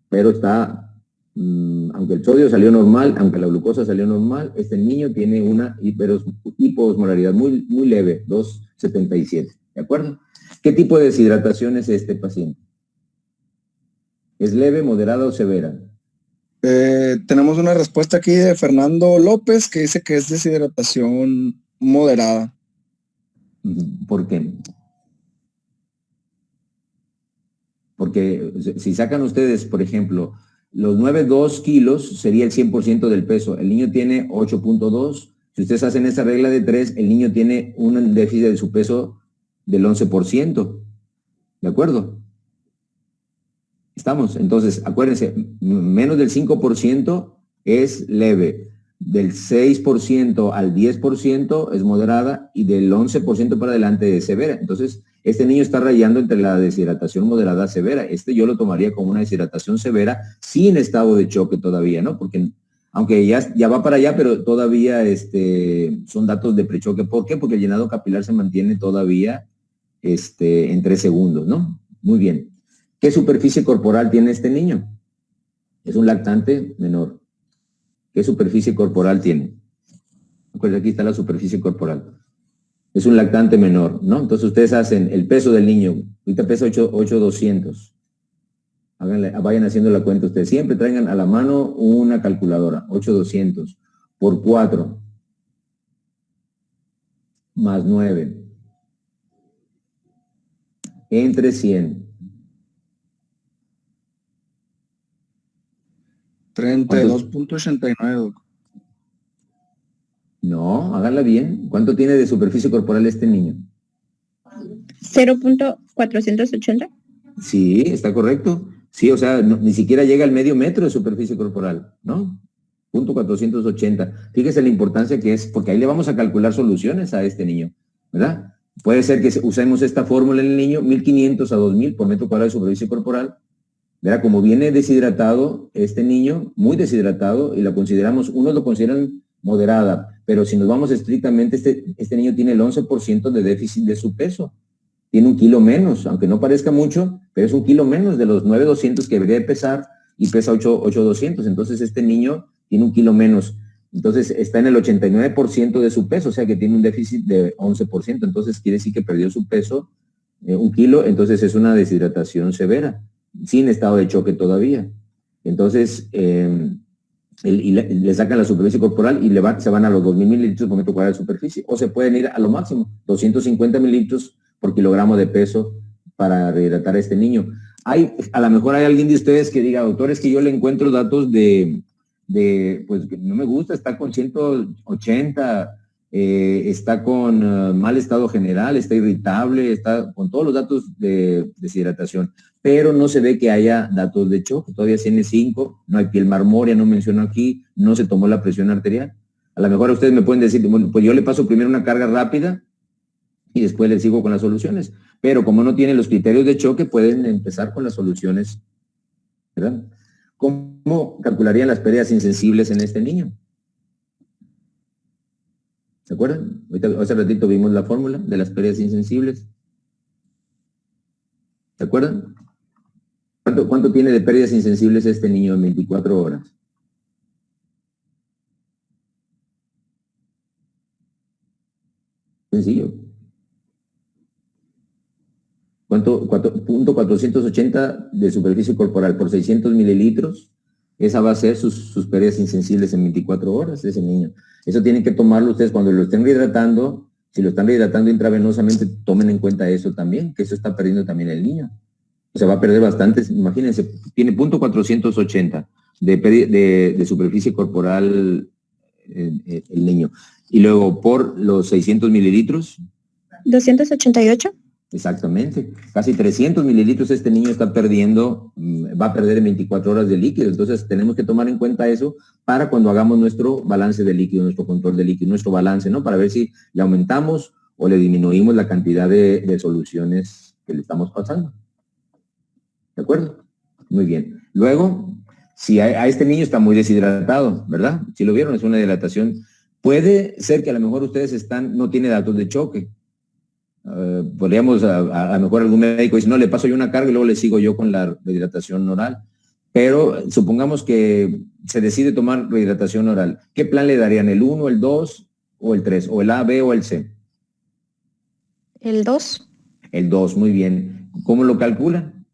Pero está, aunque el sodio salió normal, aunque la glucosa salió normal, este niño tiene una hipoosmolaridad muy leve, 277, ¿de acuerdo? ¿Qué tipo de deshidratación es este paciente? ¿Es leve, moderada o severa? Tenemos una respuesta aquí de Fernando López que dice que es deshidratación moderada. ¿Por qué? Porque si sacan ustedes, por ejemplo, los 9,2 kilos sería el 100% del peso. El niño tiene 8.2. Si ustedes hacen esa regla de 3, el niño tiene un déficit de su peso del 11%. ¿De acuerdo? Estamos. Entonces, acuérdense, menos del 5% es leve. Del 6% al 10% es moderada y del 11% para adelante es severa. Entonces, este niño está rayando entre la deshidratación moderada a severa. Yo lo tomaría como una deshidratación severa sin estado de choque todavía, ¿no? Porque aunque ya va para allá, pero todavía son datos de prechoque. ¿Por qué? Porque el llenado capilar se mantiene todavía en 3 segundos, ¿no? Muy bien. ¿Qué superficie corporal tiene este niño? Es un lactante menor. ¿Qué superficie corporal tiene? Pues aquí está la superficie corporal. Es un lactante menor, ¿no? Entonces ustedes hacen el peso del niño. Ahorita pesa 8,200. Vayan haciendo la cuenta ustedes. Siempre traigan a la mano una calculadora. 8,200 por 4 más 9 entre 100. 32.89. No, háganla bien. ¿Cuánto tiene de superficie corporal este niño? 0.480. Sí, está correcto. Sí, o sea, ni siquiera llega al medio metro de superficie corporal, ¿no? 0.480. Fíjese la importancia que es, porque ahí le vamos a calcular soluciones a este niño, ¿verdad? Puede ser que usemos esta fórmula en el niño, 1.500 a 2.000 por metro cuadrado de superficie corporal. ¿Verdad? Como viene deshidratado este niño, muy deshidratado, y unos lo consideran moderada, pero si nos vamos estrictamente, este niño tiene el 11% de déficit de su peso. Tiene 1 kilo menos, aunque no parezca mucho, pero es 1 kilo menos de los 9,200 que debería de pesar y pesa 8,200. Entonces este niño tiene 1 kilo menos. Entonces está en el 89% de su peso, o sea que tiene un déficit de 11%. Entonces quiere decir que perdió su peso 1 kilo, entonces es una deshidratación severa, sin estado de choque todavía. Entonces, le sacan la superficie corporal y se van a los 2.000 mililitros por metro cuadrado de superficie, o se pueden ir a lo máximo, 250 mililitros por kilogramo de peso para rehidratar a este niño. A lo mejor hay alguien de ustedes que diga, doctor, es que yo le encuentro datos pues que no me gusta, está con 180, está con mal estado general, está irritable, está con todos los datos de deshidratación, pero no se ve que haya datos de choque, todavía tiene 5, no hay piel marmórea, no menciono aquí, no se tomó la presión arterial. A lo mejor ustedes me pueden decir, bueno, pues yo le paso primero una carga rápida y después le sigo con las soluciones, pero como no tiene los criterios de choque, pueden empezar con las soluciones, ¿verdad? ¿Cómo calcularían las pérdidas insensibles en este niño? ¿Se acuerdan? Hace ratito vimos la fórmula de las pérdidas insensibles. ¿Se acuerdan? ¿Cuánto tiene de pérdidas insensibles este niño en 24 horas? Sencillo. Punto 480 de superficie corporal por 600 mililitros. Esa va a ser sus pérdidas insensibles en 24 horas de ese niño. Eso tienen que tomarlo ustedes cuando lo estén rehidratando. Si lo están rehidratando intravenosamente, tomen en cuenta eso también, que eso está perdiendo también el niño. O sea, va a perder bastantes, imagínense, tiene punto 480 de superficie corporal el niño. Y luego por los 600 mililitros. 288. Exactamente, casi 300 mililitros este niño está perdiendo, va a perder en 24 horas de líquido. Entonces tenemos que tomar en cuenta eso para cuando hagamos nuestro balance de líquido, nuestro control de líquido, nuestro balance, ¿no? Para ver si le aumentamos o le disminuimos la cantidad de soluciones que le estamos pasando. ¿De acuerdo? Muy bien. Luego, si a este niño está muy deshidratado, ¿verdad? Si lo vieron, es una deshidratación. Puede ser que a lo mejor ustedes no tiene datos de choque. Podríamos, a lo mejor algún médico dice, no, le paso yo una carga y luego le sigo yo con la rehidratación oral. Pero supongamos que se decide tomar rehidratación oral. ¿Qué plan le darían? ¿El 1, el 2 o el 3? ¿O el A, B o el C? El 2. El 2, muy bien. ¿Cómo lo calculan?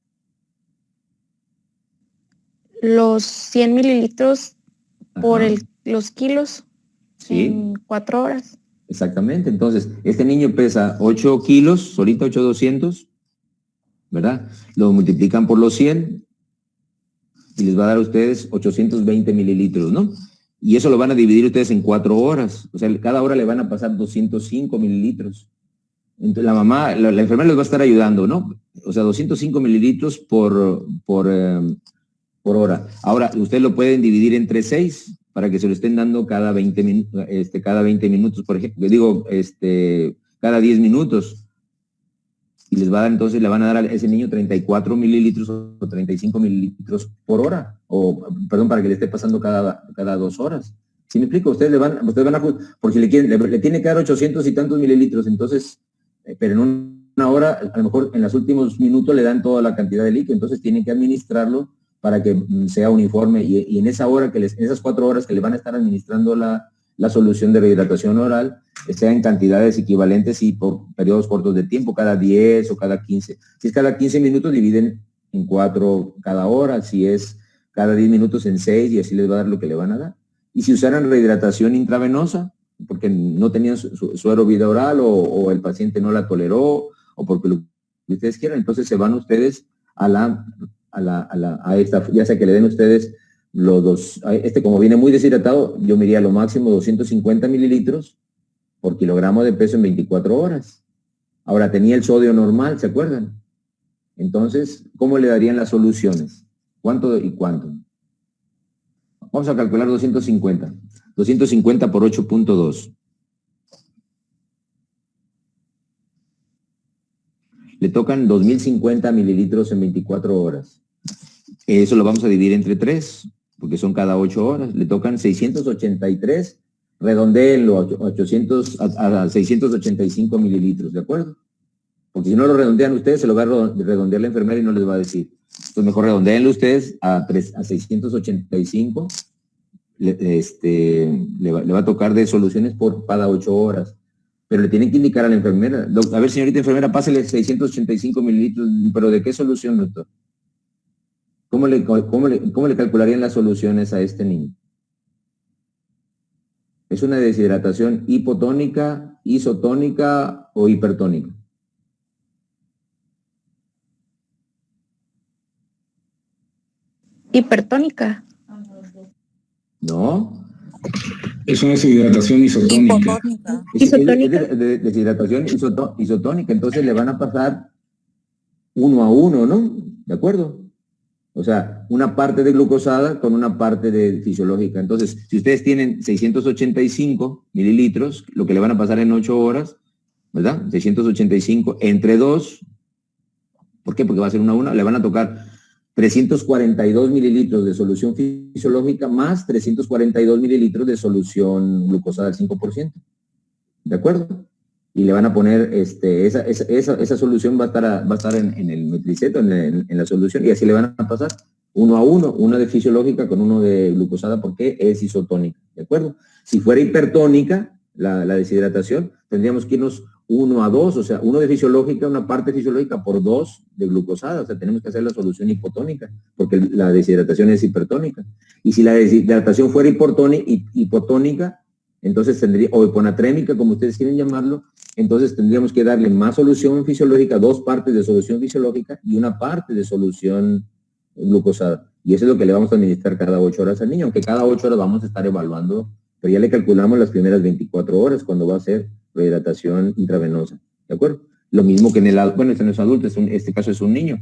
Los 100 mililitros por los kilos, ¿sí? En 4 horas. Exactamente. Entonces, este niño pesa 8 kilos, ahorita 8,200, ¿verdad? Lo multiplican por los 100 y les va a dar a ustedes 820 mililitros, ¿no? Y eso lo van a dividir ustedes en 4 horas. O sea, cada hora le van a pasar 205 mililitros. Entonces, la mamá, la enfermera les va a estar ayudando, ¿no? O sea, 205 mililitros por hora. Ahora, ustedes lo pueden dividir entre 6 para que se lo estén dando cada 20 minutos, por ejemplo, cada 10 minutos. Y les va a dar, entonces le van a dar a ese niño 34 mililitros o 35 mililitros por hora, o perdón, para que le esté pasando cada 2 horas. ¿Sí me explico? Ustedes van a, porque le tiene que dar 800 y tantos mililitros, entonces, pero en una hora, a lo mejor en los últimos minutos le dan toda la cantidad de líquido, entonces tienen que administrarlo para que sea uniforme y en esa hora en esas 4 horas que le van a estar administrando la solución de rehidratación oral, sea en cantidades equivalentes y por periodos cortos de tiempo, cada 10 o cada 15. Si es cada 15 minutos, dividen en 4 cada hora, si es cada 10 minutos en 6 y así les va a dar lo que le van a dar. Y si usaran rehidratación intravenosa, porque no tenían suero vida oral o el paciente no la toleró o porque lo que ustedes quieran, entonces se van ustedes a esta, ya sea que le den ustedes los dos, como viene muy deshidratado, yo me iría a lo máximo 250 mililitros por kilogramo de peso en 24 horas. Ahora tenía el sodio normal, ¿se acuerdan? Entonces, ¿cómo le darían las soluciones? ¿Cuánto y cuánto? Vamos a calcular 250. 250 por 8.2. Le tocan 2050 mililitros en 24 horas. Eso lo vamos a dividir entre 3, porque son cada 8 horas. Le tocan 683, redondéenlo a 685 mililitros, ¿de acuerdo? Porque si no lo redondean ustedes, se lo va a redondear la enfermera y no les va a decir. Entonces mejor redondéenlo ustedes a 685. Le va a tocar de soluciones por cada 8 horas. Pero le tienen que indicar a la enfermera. A ver, señorita enfermera, pásele 685 mililitros, pero ¿de qué solución, doctor? ¿Cómo le calcularían las soluciones a este niño? ¿Es una deshidratación hipotónica, isotónica o hipertónica? Hipertónica. No. Es una deshidratación isotónica. Es deshidratación isotónica, entonces le van a pasar 1 a 1, ¿no? ¿De acuerdo? O sea, una parte de glucosada con una parte de fisiológica. Entonces, si ustedes tienen 685 mililitros, lo que le van a pasar en 8 horas, ¿verdad? 685 entre 2, ¿por qué? Porque va a ser 1 a 1, le van a tocar 342 mililitros de solución fisiológica más 342 mililitros de solución glucosada al 5%. ¿De acuerdo? Y le van a poner, esa solución va a estar en el metriceto, en la solución, y así le van a pasar 1 a 1, una de fisiológica con uno de glucosada, porque es isotónica. ¿De acuerdo? Si fuera hipertónica, la deshidratación, tendríamos que irnos 1 a 2, o sea, 1 de fisiológica, una parte fisiológica por 2 de glucosada, o sea, tenemos que hacer la solución hipotónica, porque la deshidratación es hipertónica. Y si la deshidratación fuera hipotónica, entonces tendría, o hiponatrémica, como ustedes quieren llamarlo, entonces tendríamos que darle más solución fisiológica, 2 partes de solución fisiológica y una parte de solución glucosada. Y eso es lo que le vamos a administrar cada 8 horas al niño, aunque cada 8 horas vamos a estar evaluando, pero ya le calculamos las primeras 24 horas cuando va a ser rehidratación intravenosa. ¿De acuerdo? Lo mismo que en el, bueno, este no es adulto, este caso es un niño.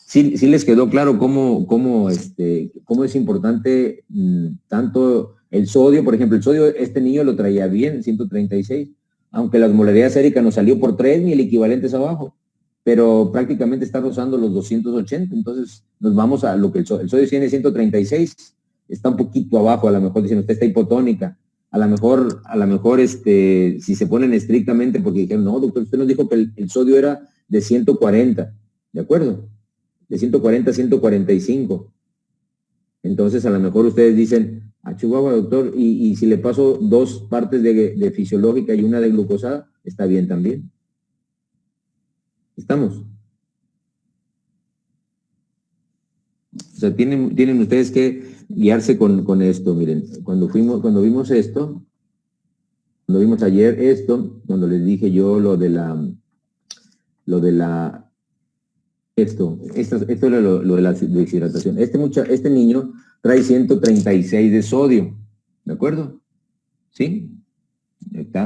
Sí les quedó claro cómo es importante tanto el sodio. Por ejemplo, el sodio, este niño lo traía bien, 136, aunque la osmolaridad sérica nos salió por 3 y el equivalente es abajo, pero prácticamente está rozando los 280, entonces nos vamos a lo que el sodio tiene 136, está un poquito abajo, a lo mejor dicen usted está hipotónica, a lo mejor si se ponen estrictamente, porque dijeron, no, doctor, usted nos dijo que el sodio era de 140, ¿de acuerdo? De 140 a 145. Entonces, a lo mejor ustedes dicen, a Chihuahua, doctor, y si le paso 2 partes de fisiológica y una de glucosada, está bien también. ¿Estamos? O sea, tienen ustedes que guiarse con esto. Miren, cuando vimos esto, cuando vimos ayer esto, cuando les dije yo lo de la deshidratación. Este niño trae 136 de sodio, ¿de acuerdo? ¿Sí?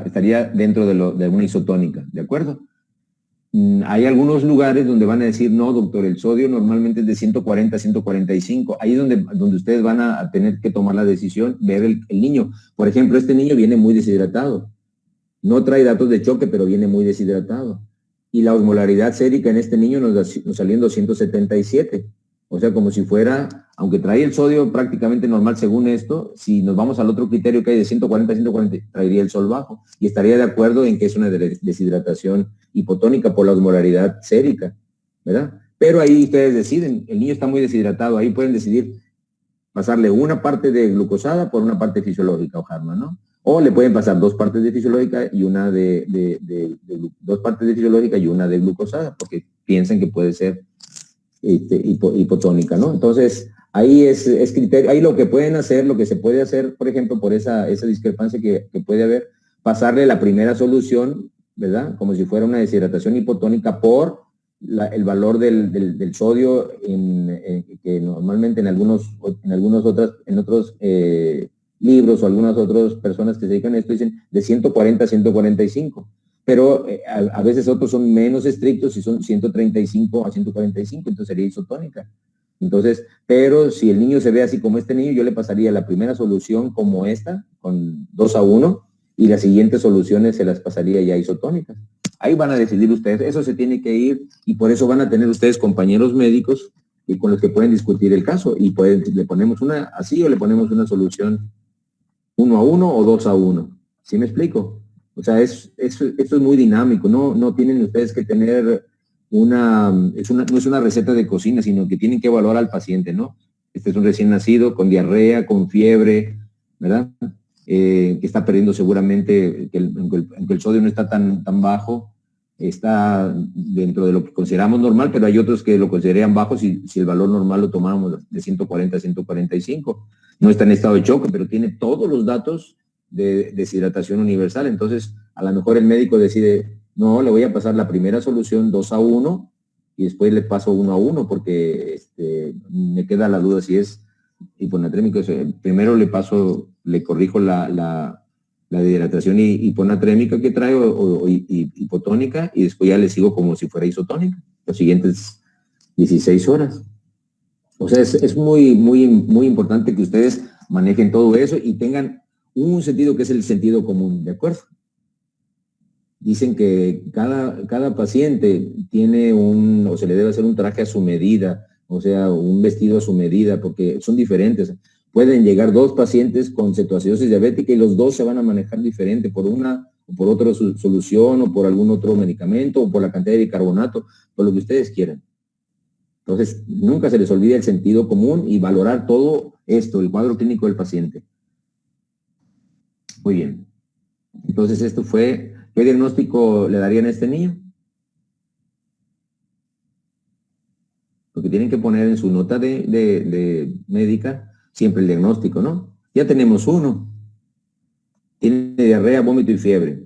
Estaría dentro de una isotónica, ¿de acuerdo? Hay algunos lugares donde van a decir, no, doctor, el sodio normalmente es de 140 a 145. Ahí es donde ustedes van a tener que tomar la decisión, ver el niño. Por ejemplo, este niño viene muy deshidratado. No trae datos de choque, pero viene muy deshidratado. Y la osmolaridad sérica en este niño nos salió en 277. O sea, como si fuera, aunque trae el sodio prácticamente normal según esto, si nos vamos al otro criterio que hay de 140 a 140, traería el sol bajo. Y estaría de acuerdo en que es una deshidratación hipotónica por la osmolaridad sérica, ¿verdad? Pero ahí ustedes deciden, el niño está muy deshidratado, ahí pueden decidir pasarle una parte de glucosada por una parte fisiológica, Ojarma, ¿no? O le pueden pasar 2 partes de fisiológica y una 2 partes de fisiológica y una de glucosada, porque piensan que puede ser hipotónica, ¿no? Entonces, ahí es criterio, ahí lo que pueden hacer, lo que se puede hacer, por ejemplo, por esa discrepancia que puede haber, pasarle la primera solución, ¿verdad? Como si fuera una deshidratación hipotónica por el valor del sodio que normalmente en otros libros o algunas otras personas que se dedican a esto dicen de 140 a 145. Pero a veces otros son menos estrictos y son 135 a 145, entonces sería isotónica. Entonces, pero si el niño se ve así como este niño, yo le pasaría la primera solución como esta, con 2 a 1, y las siguientes soluciones se las pasaría ya isotónicas. Ahí van a decidir ustedes, eso se tiene que ir, y por eso van a tener ustedes compañeros médicos y con los que pueden discutir el caso, y le ponemos una así o le ponemos una solución 1 a 1 o 2 a 1. ¿Sí me explico? O sea, esto es muy dinámico, no tienen ustedes que tener no es una receta de cocina, sino que tienen que evaluar al paciente, ¿no? Este es un recién nacido con diarrea, con fiebre, ¿verdad? Que está perdiendo seguramente, aunque el sodio no está tan bajo, está dentro de lo que consideramos normal, pero hay otros que lo consideran bajo si el valor normal lo tomáramos de 140 a 145. No está en estado de choque, pero tiene todos los datos de deshidratación universal. Entonces, a lo mejor el médico decide, no, le voy a pasar la primera solución 2 a 1 y después le paso 1 a 1 porque me queda la duda si es hiponatrémico. Primero le corrijo la la deshidratación hiponatrémica que trae o hipotónica, y después ya le sigo como si fuera isotónica, los siguientes 16 horas. O sea, es muy, muy, muy importante que ustedes manejen todo eso y tengan un sentido que es el sentido común, ¿de acuerdo? Dicen que cada paciente tiene o se le debe hacer un traje a su medida, o sea, un vestido a su medida, porque son diferentes. Pueden llegar 2 pacientes con cetoacidosis diabética y los 2 se van a manejar diferente por una o por otra solución o por algún otro medicamento o por la cantidad de bicarbonato, por lo que ustedes quieran. Entonces, nunca se les olvide el sentido común y valorar todo esto, el cuadro clínico del paciente. Muy bien. Entonces, esto fue, ¿qué diagnóstico le darían a este niño? Porque tienen que poner en su nota de médica siempre el diagnóstico, ¿no? Ya tenemos uno. Tiene diarrea, vómito y fiebre.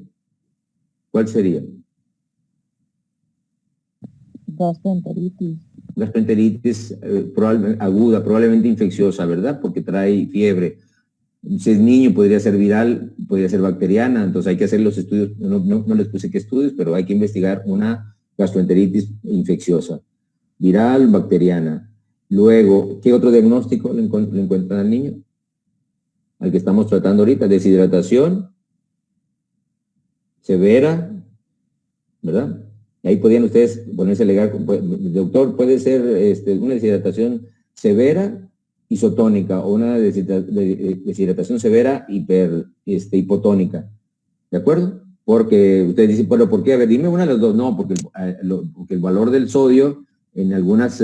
¿Cuál sería? Gastroenteritis. Gastroenteritis aguda, probablemente infecciosa, ¿verdad? Porque trae fiebre. Si es niño, podría ser viral, podría ser bacteriana, entonces hay que hacer los estudios, no les puse qué estudios, pero hay que investigar una gastroenteritis infecciosa, viral, bacteriana. Luego, ¿qué otro diagnóstico le encuentran al niño? Al que estamos tratando ahorita, deshidratación severa, ¿verdad? Y ahí podían ustedes ponerse legal, doctor, puede ser una deshidratación severa isotónica o una deshidratación severa hipotónica, ¿de acuerdo? Porque ustedes dicen, bueno, ¿por qué? A ver, dime una de las dos. No, porque el valor del sodio en algunas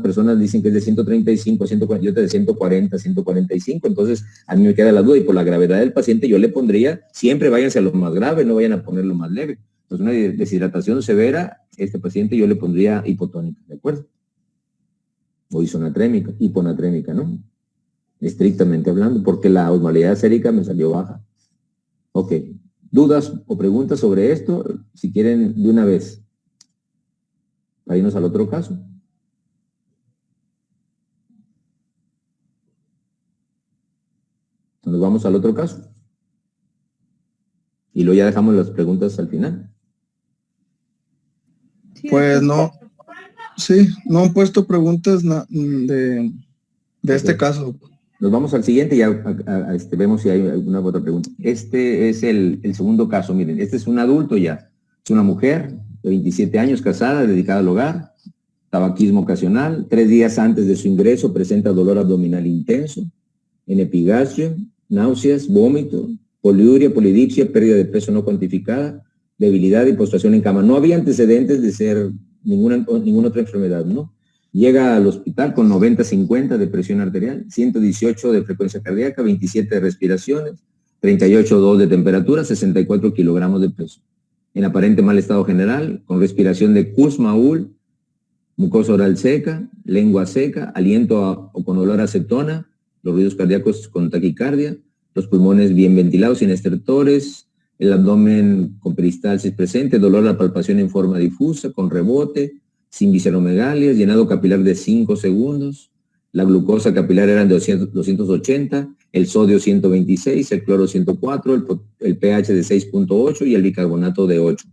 personas dicen que es de 135, 140, y otras de 140, 145, entonces a mí me queda la duda, y por la gravedad del paciente yo le pondría, siempre váyanse a lo más grave, no vayan a poner lo más leve. Entonces una deshidratación severa, este paciente yo le pondría hipotónica, ¿de acuerdo? O isonatrémica, hiponatrémica, ¿no? Estrictamente hablando, porque la osmolalidad sérica me salió baja. Ok. ¿Dudas o preguntas sobre esto? Si quieren, de una vez. Para irnos al otro caso. Nos vamos al otro caso. Y luego ya dejamos las preguntas al final. Pues no. Sí, no han puesto preguntas de este caso. Nos vamos al siguiente y ya vemos si hay alguna otra pregunta. Este es el segundo caso. Miren, este es un adulto ya. Es una mujer de 27 años, casada, dedicada al hogar, tabaquismo ocasional. 3 días antes de su ingreso presenta dolor abdominal intenso, en epigastrio, náuseas, vómito, poliuria, polidipsia, pérdida de peso no cuantificada, debilidad y postración en cama. No había antecedentes de ser ninguna otra enfermedad, ¿no? Llega al hospital con 90-50 de presión arterial, 118 de frecuencia cardíaca, 27 de respiraciones, 38,2 de temperatura, 64 kilogramos de peso. En aparente mal estado general, con respiración de Kussmaul, mucosa oral seca, lengua seca, aliento o con olor a acetona, los ruidos cardíacos con taquicardia, los pulmones bien ventilados, sin estertores, el abdomen con peristalsis presente, dolor a la palpación en forma difusa, con rebote, sin visceromegalias, llenado capilar de 5 segundos, la glucosa capilar era de 280, el sodio 126, el cloro 104, el pH de 6.8 y el bicarbonato de 8.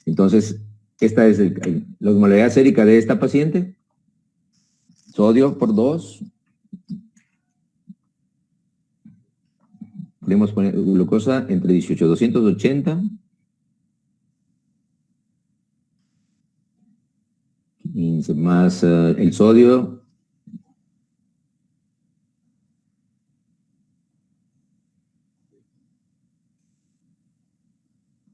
Entonces, esta es la osmolalidad sérica de esta paciente. Sodio por 2. Podemos poner glucosa entre 18, 280. Más el sodio.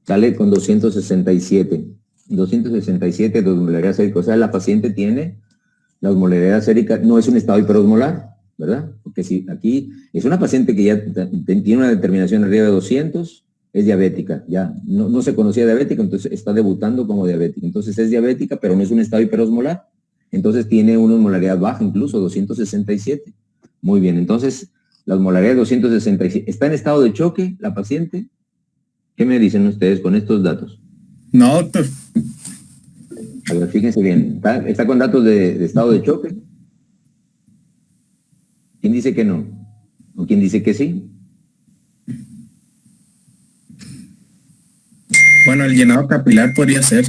Sale con 267. 267 de osmolalidad sérica. O sea, la paciente tiene la osmolalidad sérica, no es un estado hiperosmolar, ¿verdad? Porque si aquí es una paciente que ya tiene una determinación arriba de 200, es diabética, ya no se conocía diabética, entonces está debutando como diabética. Entonces es diabética, pero no es un estado hiperosmolar. Entonces tiene una osmolaridad baja, incluso 267. Muy bien, entonces la osmolaridad de 267. ¿Está en estado de choque la paciente? ¿Qué me dicen ustedes con estos datos? No, doctor. A ver, fíjense bien. ¿Está con datos de estado de choque? ¿Quién dice que no? ¿O quién dice que sí? Bueno, el llenado capilar podría ser.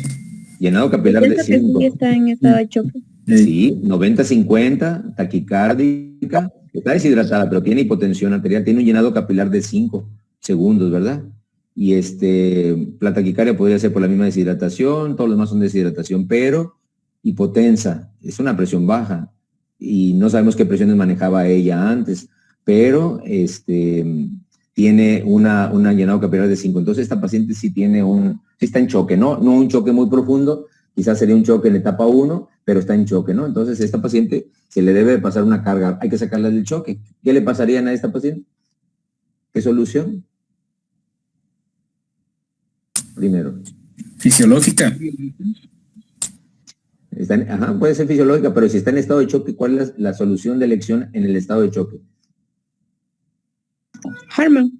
Llenado capilar de Pienso que 5. sí está en estado de choque. Sí, 90-50, taquicárdica, está deshidratada, pero tiene hipotensión arterial, tiene un llenado capilar de 5 segundos, ¿verdad? Y la taquicardia podría ser por la misma deshidratación, todos los demás son deshidratación, pero hipotensa, es una presión baja y no sabemos qué presiones manejaba ella antes, pero tiene una llenado capilar de 5. Entonces esta paciente sí sí está en choque, no un choque muy profundo, quizás sería un choque en la etapa 1, pero está en choque, ¿no? Entonces a esta paciente se le debe pasar una carga, hay que sacarla del choque. ¿Qué le pasaría a esta paciente? ¿Qué solución? Primero. Fisiológica. Puede ser fisiológica, pero si está en estado de choque, ¿cuál es la solución de elección en el estado de choque? Harman.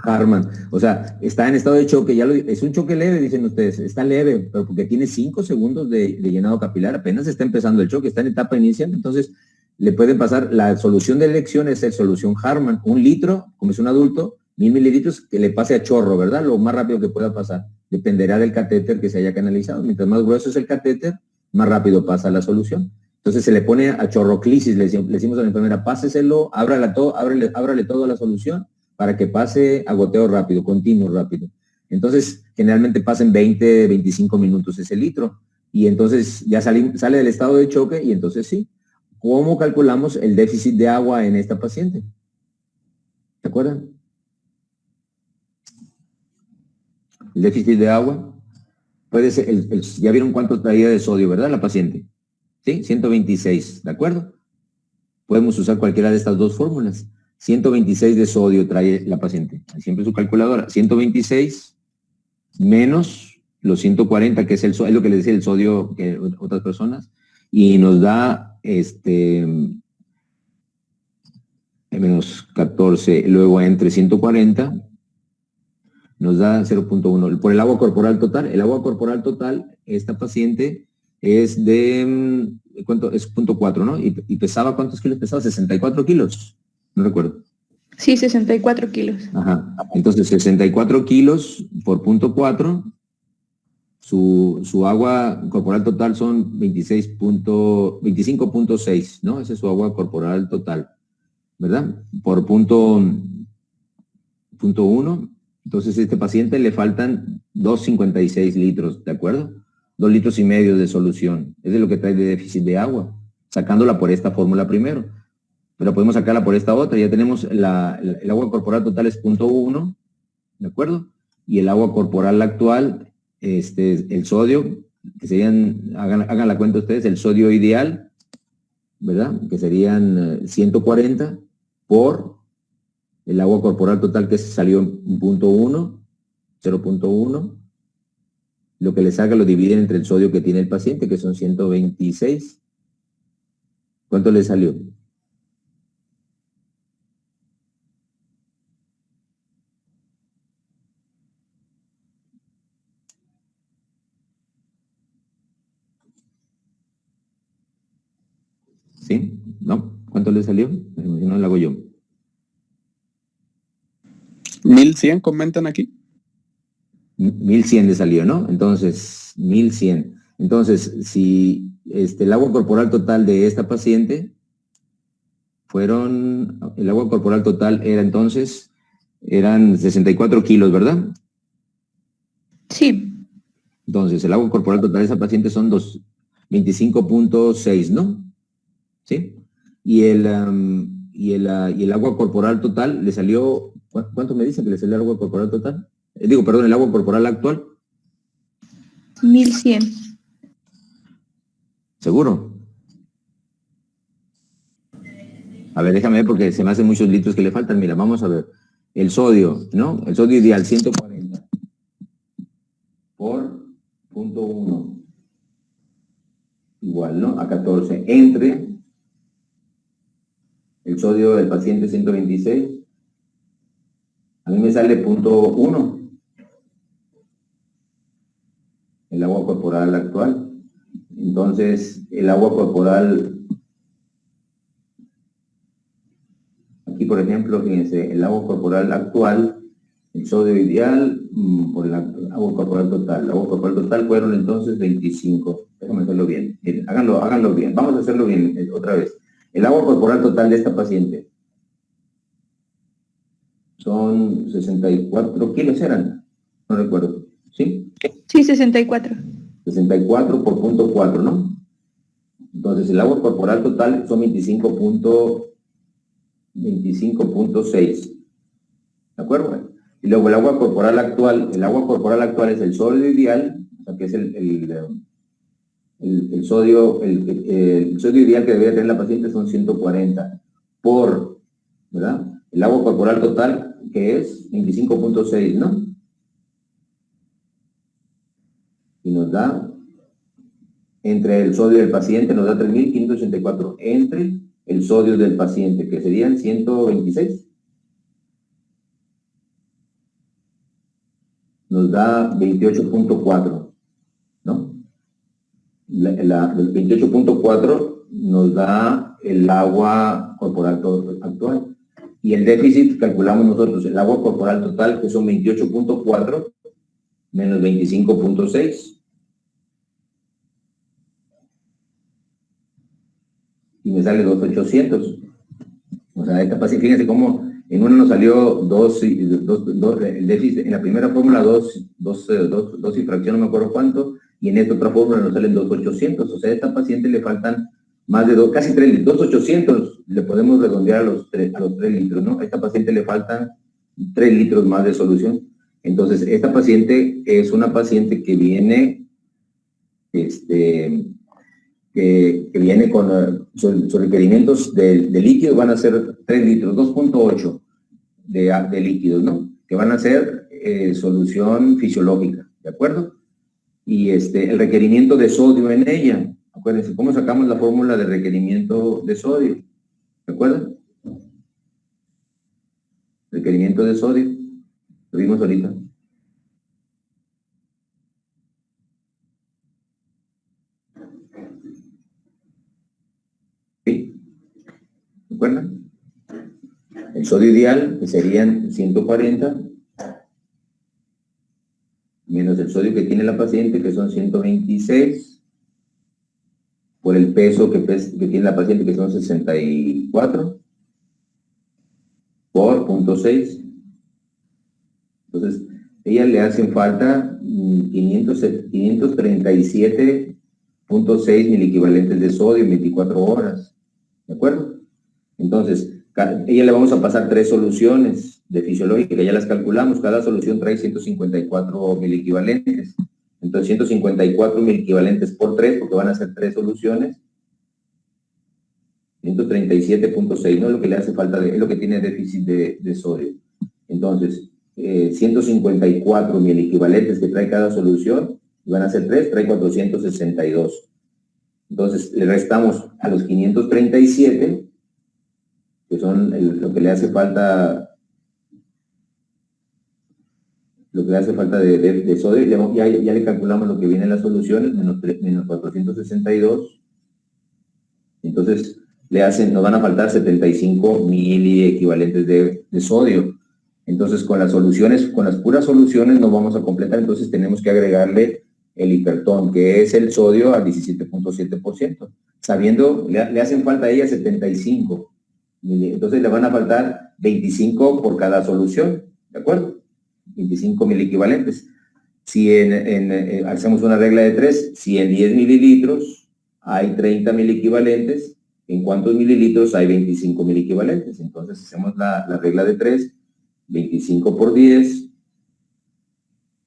Harman. O sea, está en estado de choque, es un choque leve, dicen ustedes, está leve, pero porque tiene 5 segundos de llenado capilar, apenas está empezando el choque, está en etapa iniciante, entonces le pueden pasar, la solución de elección es la solución Harman, 1 litro, como es un adulto, 1000 mililitros, que le pase a chorro, ¿verdad? Lo más rápido que pueda pasar. Dependerá del catéter que se haya canalizado. Mientras más grueso es el catéter, más rápido pasa la solución. Entonces se le pone a chorroclisis, le decimos a la enfermera, páseselo, ábrale todo a la solución, para que pase a goteo rápido, continuo rápido. Entonces, generalmente pasan 20, 25 minutos ese litro. Y entonces ya sale del estado de choque y entonces sí. ¿Cómo calculamos el déficit de agua en esta paciente? ¿Se acuerdan? El déficit de agua puede ser, ya vieron cuánto traía de sodio, ¿verdad? La paciente. ¿Sí? 126, ¿de acuerdo? Podemos usar cualquiera de estas dos fórmulas. 126 de sodio trae la paciente. Siempre su calculadora. 126 menos los 140, que es lo que le decía el sodio que otras personas, y nos da menos 14, luego entre 140 nos da 0.1. Por el agua corporal total, esta paciente es de, ¿cuánto? Es 0.4, ¿no? Y pesaba, ¿cuántos kilos pesaba? 64 kilos. No recuerdo. Sí, 64 kilos. Ajá. Entonces, 64 kilos por 0.4, su agua corporal total son 25.6, ¿no? Esa es su agua corporal total, ¿verdad? Por punto 1. Entonces, a este paciente le faltan 2,56 litros, ¿de acuerdo? 2,5 litros de solución. Es de lo que trae de déficit de agua, sacándola por esta fórmula primero. Pero podemos sacarla por esta otra. Ya tenemos el agua corporal total es 0.1, ¿de acuerdo? Y el agua corporal actual, el sodio, que serían, hagan la cuenta ustedes, el sodio ideal, ¿verdad? Que serían 140 por el agua corporal total que salió en 0.1, lo que le saca lo dividen entre el sodio que tiene el paciente, que son 126. ¿Cuánto le salió? ¿Sí? ¿No? ¿Cuánto le salió? No lo hago yo. 1100 comentan aquí. 1100 le salió, ¿no? Entonces, 1100. Entonces, si el agua corporal total de esta paciente el agua corporal total eran 64 kilos, ¿verdad? Sí. Entonces, el agua corporal total de esa paciente son 25.6, ¿no? ¿Sí? Y el agua corporal total le salió, ¿cuánto me dicen que le salió el agua corporal total? El agua corporal actual. 1100. ¿Seguro? A ver, déjame ver porque se me hacen muchos litros que le faltan. Mira, vamos a ver. El sodio, ¿no? El sodio ideal, 140 por 0.1. Igual, ¿no? A 14. Entre el sodio del paciente 126. A mí me sale 0.1. El agua corporal actual. Entonces, el agua corporal, aquí por ejemplo, fíjense, el agua corporal actual El sodio ideal por el agua corporal total. El agua corporal total fueron entonces 25. Déjame hacerlo bien. Miren, háganlo bien. Vamos a hacerlo bien otra vez. El agua corporal total de esta paciente son 64 kilos, ¿eran? No recuerdo. ¿Sí? Sí, 64. 64 por punto 4, ¿no? Entonces, el agua corporal total son 25.6. ¿De acuerdo? Y luego el agua corporal actual es el sodio ideal, o sea, que es el sodio, el sodio ideal que debería tener la paciente son 140 por, ¿verdad? El agua corporal total, que es 25.6, ¿no? Y nos da, entre el sodio del paciente, nos da 3.584, entre el sodio del paciente, que serían 126. Nos da 28.4, ¿no? El 28.4 nos da el agua corporal actual. Y el déficit calculamos nosotros, el agua corporal total, que son 28.4 menos 25.6. Y me sale 2.800. O sea, esta paciente, fíjense cómo en una nos salió el déficit, en la primera fórmula 2 y fracción, no me acuerdo cuánto, y en esta otra fórmula nos salen 2.800. O sea, a esta paciente le faltan más de casi 3 litros, 2.800, le podemos redondear a los 3 litros, ¿no? A esta paciente le faltan 3 litros más de solución. Entonces, esta paciente es una paciente que viene, que viene con sus requerimientos de líquidos, van a ser 3 litros, 2.8 de líquidos, ¿no? Que van a ser solución fisiológica, ¿de acuerdo? Y el requerimiento de sodio en ella, acuérdense, ¿cómo sacamos la fórmula de requerimiento de sodio? ¿De acuerdo? Requerimiento de sodio, lo vimos ahorita. ¿Sí? ¿De acuerdo? El sodio ideal, que serían 140, menos el sodio que tiene la paciente, que son 126, por el peso que tiene la paciente, que son 64, por 0.6. Entonces, a ella le hacen falta 537.6 miliequivalentes de sodio en 24 horas. ¿De acuerdo? Entonces, ella le vamos a pasar 3 soluciones de fisiológica, que ya las calculamos. Cada solución trae 154 miliequivalentes. Entonces, 154 miliequivalentes por 3, porque van a ser 3 soluciones. 137.6, ¿no? Es lo que le hace falta, es lo que tiene déficit de sodio. Entonces, 154 miliequivalentes que trae cada solución, y van a ser 3, trae 462. Entonces, le restamos a los 537, que son lo que le hace falta, de sodio, ya le calculamos lo que viene en las soluciones, menos 462. Entonces, nos van a faltar 75 miliequivalentes de sodio. Entonces, con las puras soluciones no vamos a completar, entonces tenemos que agregarle el hipertón, que es el sodio al 17.7%. Sabiendo, le hacen falta a ella 75. Entonces le van a faltar 25 por cada solución, ¿de acuerdo? 25 miliequivalentes. Si hacemos una regla de 3, si en 10 mililitros hay 30 miliequivalentes, ¿en cuántos mililitros hay 25 miliequivalentes? Entonces hacemos la regla de 3, 25 por 10,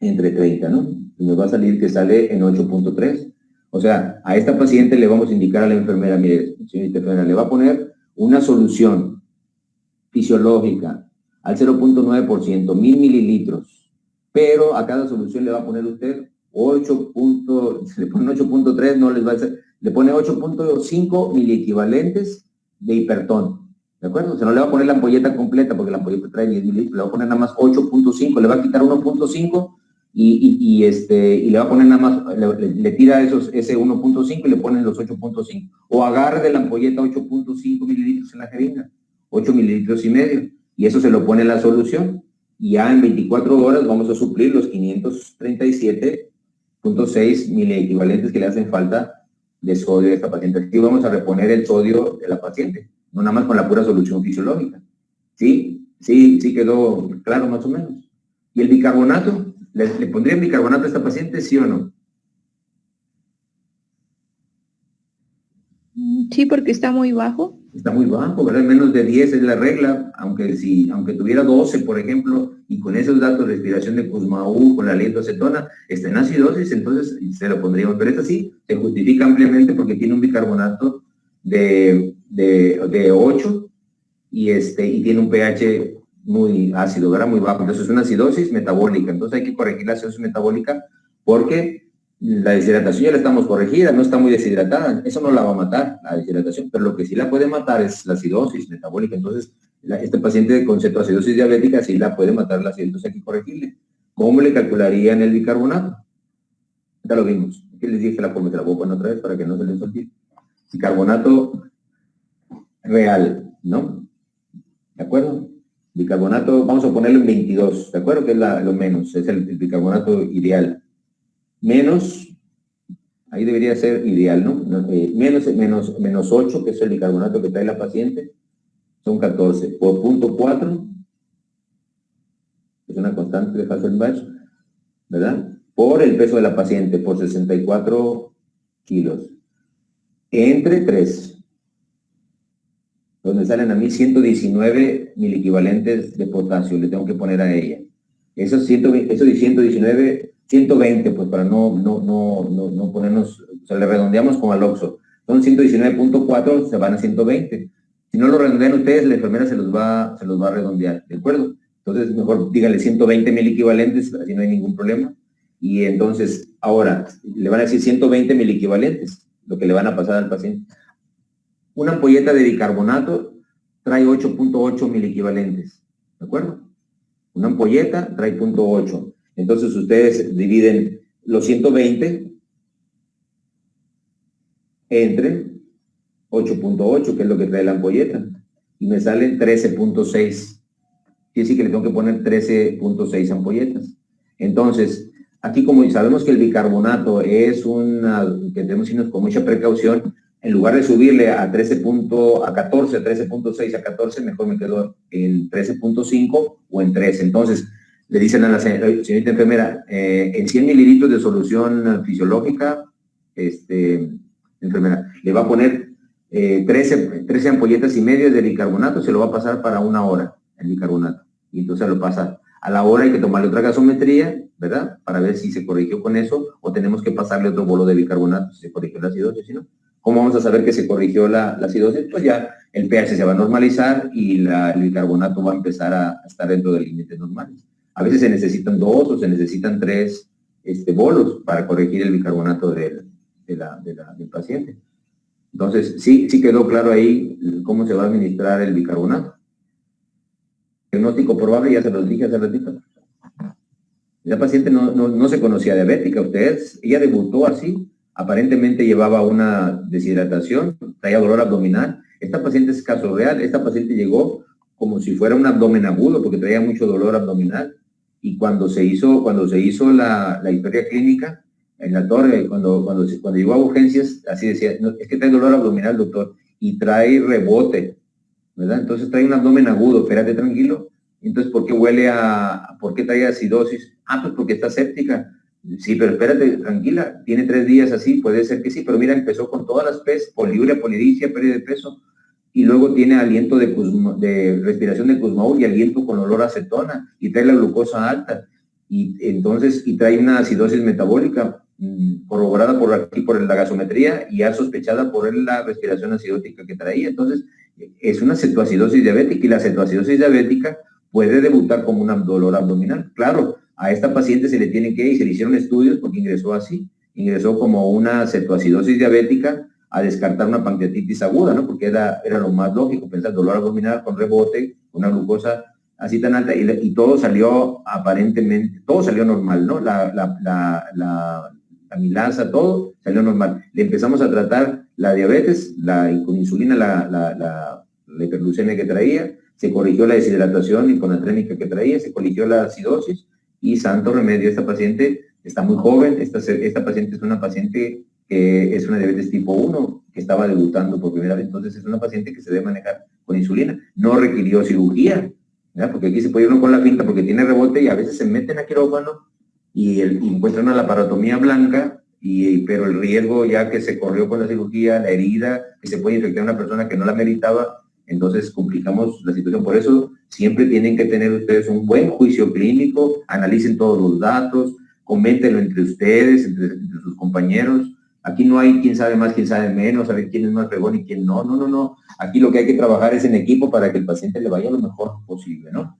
entre 30, ¿no? Y nos va a salir que sale en 8.3. O sea, a esta paciente le vamos a indicar a la enfermera, mire, señorita enfermera, le va a poner una solución fisiológica al 0.9%, 1000 mililitros, pero a cada solución le va a poner usted 8. Si le ponen 8.3, no les va a hacer, le pone 8.5 miliequivalentes de hipertón, ¿de acuerdo? O sea, no le va a poner la ampolleta completa, porque la ampolleta trae 10 mililitros, le va a poner nada más 8.5, le va a quitar 1.5 y le va a poner nada más, le tira ese 1.5 y le ponen los 8.5. O agarre de la ampolleta 8.5 mililitros en la jeringa, 8 mililitros y medio, y eso se lo pone en la solución. y ya en 24 horas vamos a suplir los 537.6 miliequivalentes que le hacen falta de sodio de esta paciente. Aquí vamos a reponer el sodio de la paciente, no nada más con la pura solución fisiológica. ¿Sí? Sí quedó claro más o menos. ¿Y el bicarbonato? ¿Le pondría bicarbonato a esta paciente, sí o no? Sí, porque está muy bajo. Está muy bajo, ¿verdad? Menos de 10 es la regla, aunque tuviera 12, por ejemplo, y con esos datos, respiración de Kussmaul, con la acetona, está en acidosis, entonces se lo pondríamos. Pero esta sí se justifica ampliamente porque tiene un bicarbonato de 8 y tiene un pH muy ácido, ¿verdad? Muy bajo. Entonces es una acidosis metabólica. Entonces hay que corregir la acidosis metabólica porque la deshidratación ya la estamos corregida, no está muy deshidratada. Eso no la va a matar, la deshidratación, pero lo que sí la puede matar es la acidosis metabólica. Entonces, este paciente con cetoacidosis diabética sí la puede matar la acidosis, entonces hay que corregirle. ¿Cómo le calcularían el bicarbonato? Ya lo vimos. Aquí les dije la fórmula, la voy a poner otra vez para que no se les olvide. Bicarbonato real, ¿no? ¿De acuerdo? Bicarbonato, vamos a ponerlo en 22, ¿de acuerdo? Que es lo menos, es el bicarbonato ideal. Menos, ahí debería ser ideal, ¿no? Menos 8, que es el bicarbonato que trae la paciente, son 14. Por 0.4, es una constante de Hasselbalch, ¿verdad? Por el peso de la paciente, por 64 kilos. Entre 3. Donde salen a mí 119 miliequivalentes de potasio, le tengo que poner a ella. Eso de 119, 120, pues para no ponernos, o sea, le redondeamos como al Oxxo. Son 119.4, se van a 120. Si no lo redondean ustedes, la enfermera se los va a redondear, ¿de acuerdo? Entonces, mejor díganle 120 miliequivalentes, así no hay ningún problema. Y entonces, ahora, le van a decir 120 miliequivalentes, lo que le van a pasar al paciente. Una ampolleta de bicarbonato trae 8.8 miliequivalentes, ¿de acuerdo? Una ampolleta trae 0.8. Entonces ustedes dividen los 120 entre 8.8, que es lo que trae la ampolleta, y me salen 13.6. Quiere decir que le tengo que poner 13.6 ampolletas. Entonces, aquí como sabemos que el bicarbonato es que debemos irnos con mucha precaución, en lugar de subirle a 13.6 a 14, mejor me quedo en 13.5 o en 13. Entonces, le dicen a la señorita enfermera, en 100 mililitros de solución fisiológica, enfermera, le va a poner 13 ampolletas y media de bicarbonato, se lo va a pasar para 1 hora, el bicarbonato. Y entonces lo pasa. A la hora hay que tomarle otra gasometría, ¿verdad? Para ver si se corrigió con eso, o tenemos que pasarle otro bolo de bicarbonato, si se corrigió la acidosis, ¿sí, no? ¿Cómo vamos a saber que se corrigió la acidosis? Pues ya el pH se va a normalizar y el bicarbonato va a empezar a estar dentro de límites normales. A veces se necesitan 2 o se necesitan 3 bolos para corregir el bicarbonato del paciente. Entonces, sí quedó claro ahí cómo se va a administrar el bicarbonato. Diagnóstico probable, ya se los dije hace ratito. La paciente no se conocía diabética, ella debutó así. Aparentemente llevaba una deshidratación, traía dolor abdominal. Esta paciente es caso real. Esta paciente llegó como si fuera un abdomen agudo porque traía mucho dolor abdominal. Y cuando se hizo la historia clínica, en la torre, cuando llegó a urgencias, así decía, no, es que trae dolor abdominal, doctor, y trae rebote, ¿verdad? Entonces trae un abdomen agudo, espérate tranquilo. Entonces, ¿por qué trae acidosis? Pues porque está séptica. Sí, pero espérate, tranquila, tiene 3 días así, puede ser que sí, pero mira, empezó con todas las PES, poliuria, polidipsia, pérdida de peso, y luego tiene aliento de respiración de Kussmaul y aliento con olor a acetona, y trae la glucosa alta, y trae una acidosis metabólica corroborada por la gasometría y ya sospechada por la respiración acidótica que traía. Entonces, es una cetoacidosis diabética, y la cetoacidosis diabética puede debutar como un dolor abdominal. Claro, a esta paciente se le hicieron estudios porque ingresó como una cetoacidosis diabética a descartar una pancreatitis aguda, ¿no? Porque era lo más lógico, pensar dolor abdominal con rebote, una glucosa así tan alta, y todo salió normal, ¿no? La amilasa, todo salió normal. Le empezamos a tratar la diabetes, con insulina, la hiperglucemia que traía, se corrigió la deshidratación hiponatrémica que traía, se corrigió la acidosis y santo remedio. Esta paciente está muy joven, esta paciente es una paciente que es una diabetes tipo 1, que estaba debutando por primera vez, entonces es una paciente que se debe manejar con insulina. No requirió cirugía, ¿verdad? Porque aquí se puede ir uno con la finta porque tiene rebote y a veces se meten a quirófano y encuentran una laparotomía blanca, pero el riesgo ya que se corrió con la cirugía, la herida, que se puede infectar a una persona que no la meritaba, entonces complicamos la situación. Por eso siempre tienen que tener ustedes un buen juicio clínico, analicen todos los datos, coméntenlo entre ustedes, entre sus compañeros. Aquí no hay quién sabe más, quién sabe menos, saber quién es más fregón y quién no. No. Aquí lo que hay que trabajar es en equipo para que el paciente le vaya lo mejor posible, ¿no?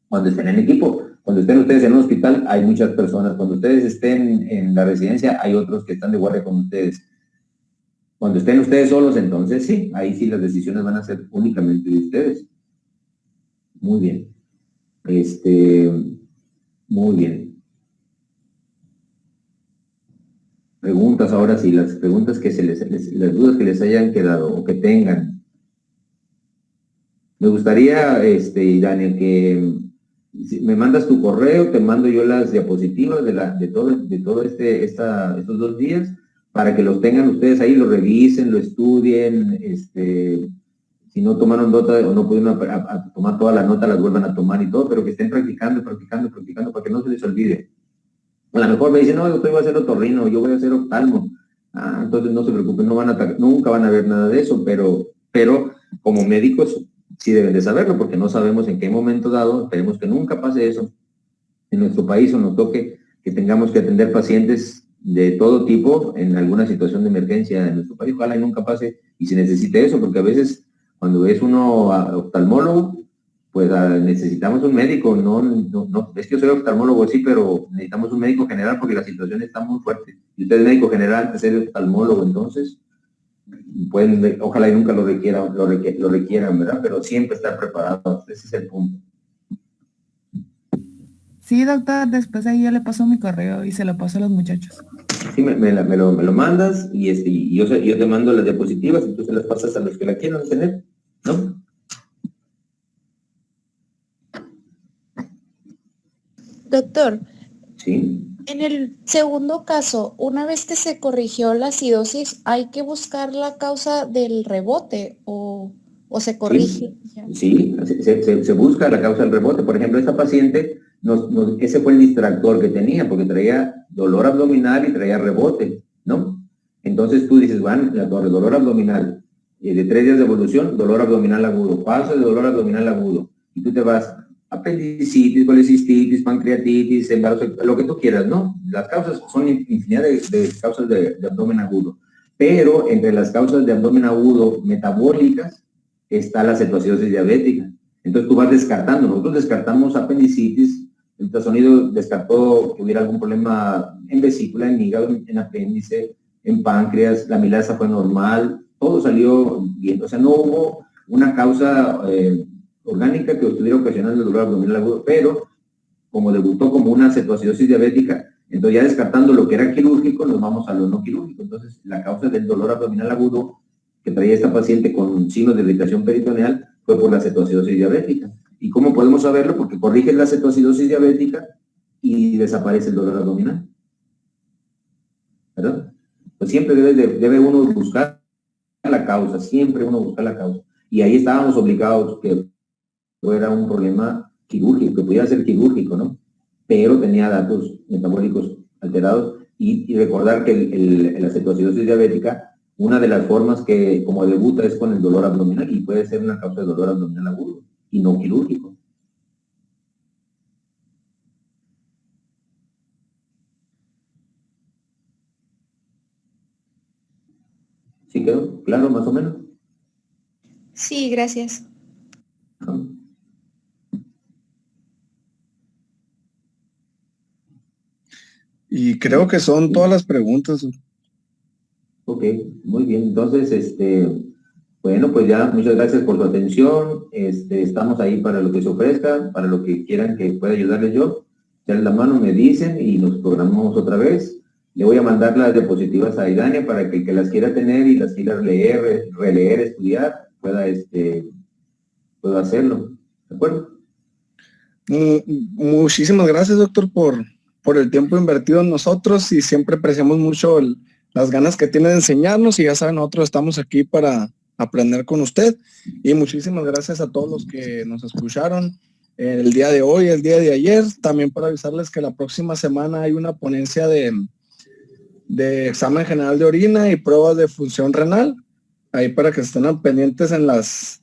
Cuando estén en equipo, cuando estén ustedes en un hospital, hay muchas personas. Cuando ustedes estén en la residencia, hay otros que están de guardia con ustedes. Cuando estén ustedes solos, entonces sí, ahí sí las decisiones van a ser únicamente de ustedes. Muy bien. Muy bien. Preguntas ahora sí, las preguntas que las dudas que les hayan quedado o que tengan. Me gustaría, Daniel, que si me mandas tu correo, te mando yo las diapositivas de todo estos 2 días para que los tengan ustedes ahí, lo revisen, lo estudien, si no tomaron nota o no pudieron tomar toda la nota, las vuelvan a tomar y todo, pero que estén practicando para que no se les olvide. A lo mejor me dicen, no, yo voy a hacer otorrino, yo voy a hacer oftalmo. Entonces no se preocupen, nunca van a ver nada de eso, pero como médicos sí deben de saberlo, porque no sabemos en qué momento dado, esperemos que nunca pase eso en nuestro país o nos toque que tengamos que atender pacientes de todo tipo en alguna situación de emergencia en nuestro país. Ojalá y nunca pase y se necesite eso, porque a veces cuando es uno oftalmólogo, pues necesitamos un médico, no, es que yo soy oftalmólogo, sí, pero necesitamos un médico general porque la situación está muy fuerte. Y usted es médico general antes de ser oftalmólogo, entonces, ojalá y nunca lo requieran, ¿verdad? Pero siempre estar preparados, ese es el punto. Sí, doctor, después ahí yo le paso mi correo y se lo paso a los muchachos. Sí, me lo mandas y yo te mando las diapositivas y tú se las pasas a los que la quieran tener, ¿no? Doctor, Sí. en el segundo caso, una vez que se corrigió la acidosis, ¿hay que buscar la causa del rebote o se corrige? Sí, se busca la causa del rebote. Por ejemplo, esta paciente, ese fue el distractor que tenía, porque traía dolor abdominal y traía rebote, ¿no? Entonces tú dices, bueno, dolor abdominal, de 3 días de evolución, dolor abdominal agudo, pasa de dolor abdominal agudo, y tú te vas apendicitis, colecistitis, pancreatitis, embarazo, lo que tú quieras, ¿no? Las causas son infinidad de causas de abdomen agudo, pero entre las causas de abdomen agudo metabólicas está la cetoacidosis diabética. Entonces tú vas descartando, nosotros descartamos apendicitis, el ultrasonido descartó que hubiera algún problema en vesícula, en hígado, en apéndice, en páncreas, la amilasa fue normal, todo salió bien, o sea, no hubo una causa orgánica que estuviera ocasionando el dolor abdominal agudo, pero como debutó como una cetoacidosis diabética, entonces ya descartando lo que era quirúrgico, nos vamos a lo no quirúrgico. Entonces la causa del dolor abdominal agudo que traía esta paciente con signos de irritación peritoneal fue por la cetoacidosis diabética. ¿Y cómo podemos saberlo? Porque corriges la cetoacidosis diabética y desaparece el dolor abdominal, ¿verdad? Pues siempre debe uno buscar la causa, siempre uno busca la causa. Y ahí estábamos obligados que era un problema quirúrgico, que pudiera ser quirúrgico, ¿no? Pero tenía datos metabólicos alterados y recordar que la cetoacidosis diabética, una de las formas que como debuta es con el dolor abdominal y puede ser una causa de dolor abdominal agudo y no quirúrgico. ¿Sí quedó claro más o menos? Sí, gracias. ¿No? Y creo que son todas las preguntas. Ok, muy bien. Entonces, bueno, pues ya muchas gracias por su atención. Estamos ahí para lo que se ofrezca, para lo que quieran que pueda ayudarles yo. Echarles la mano, me dicen y nos programamos otra vez. Le voy a mandar las diapositivas a Idania para que el que las quiera tener y las quiera leer, releer, estudiar, pueda puedo hacerlo. ¿De acuerdo? Muchísimas gracias, doctor, por el tiempo invertido en nosotros y siempre apreciamos mucho las ganas que tiene de enseñarnos y ya saben, nosotros estamos aquí para aprender con usted y muchísimas gracias a todos los que nos escucharon el día de hoy, el día de ayer, también para avisarles que la próxima semana hay una ponencia de examen general de orina y pruebas de función renal, ahí para que estén pendientes en las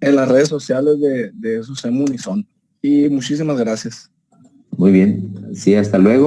redes sociales de SUSEM Unison. Y muchísimas gracias. Muy bien. Sí, hasta luego.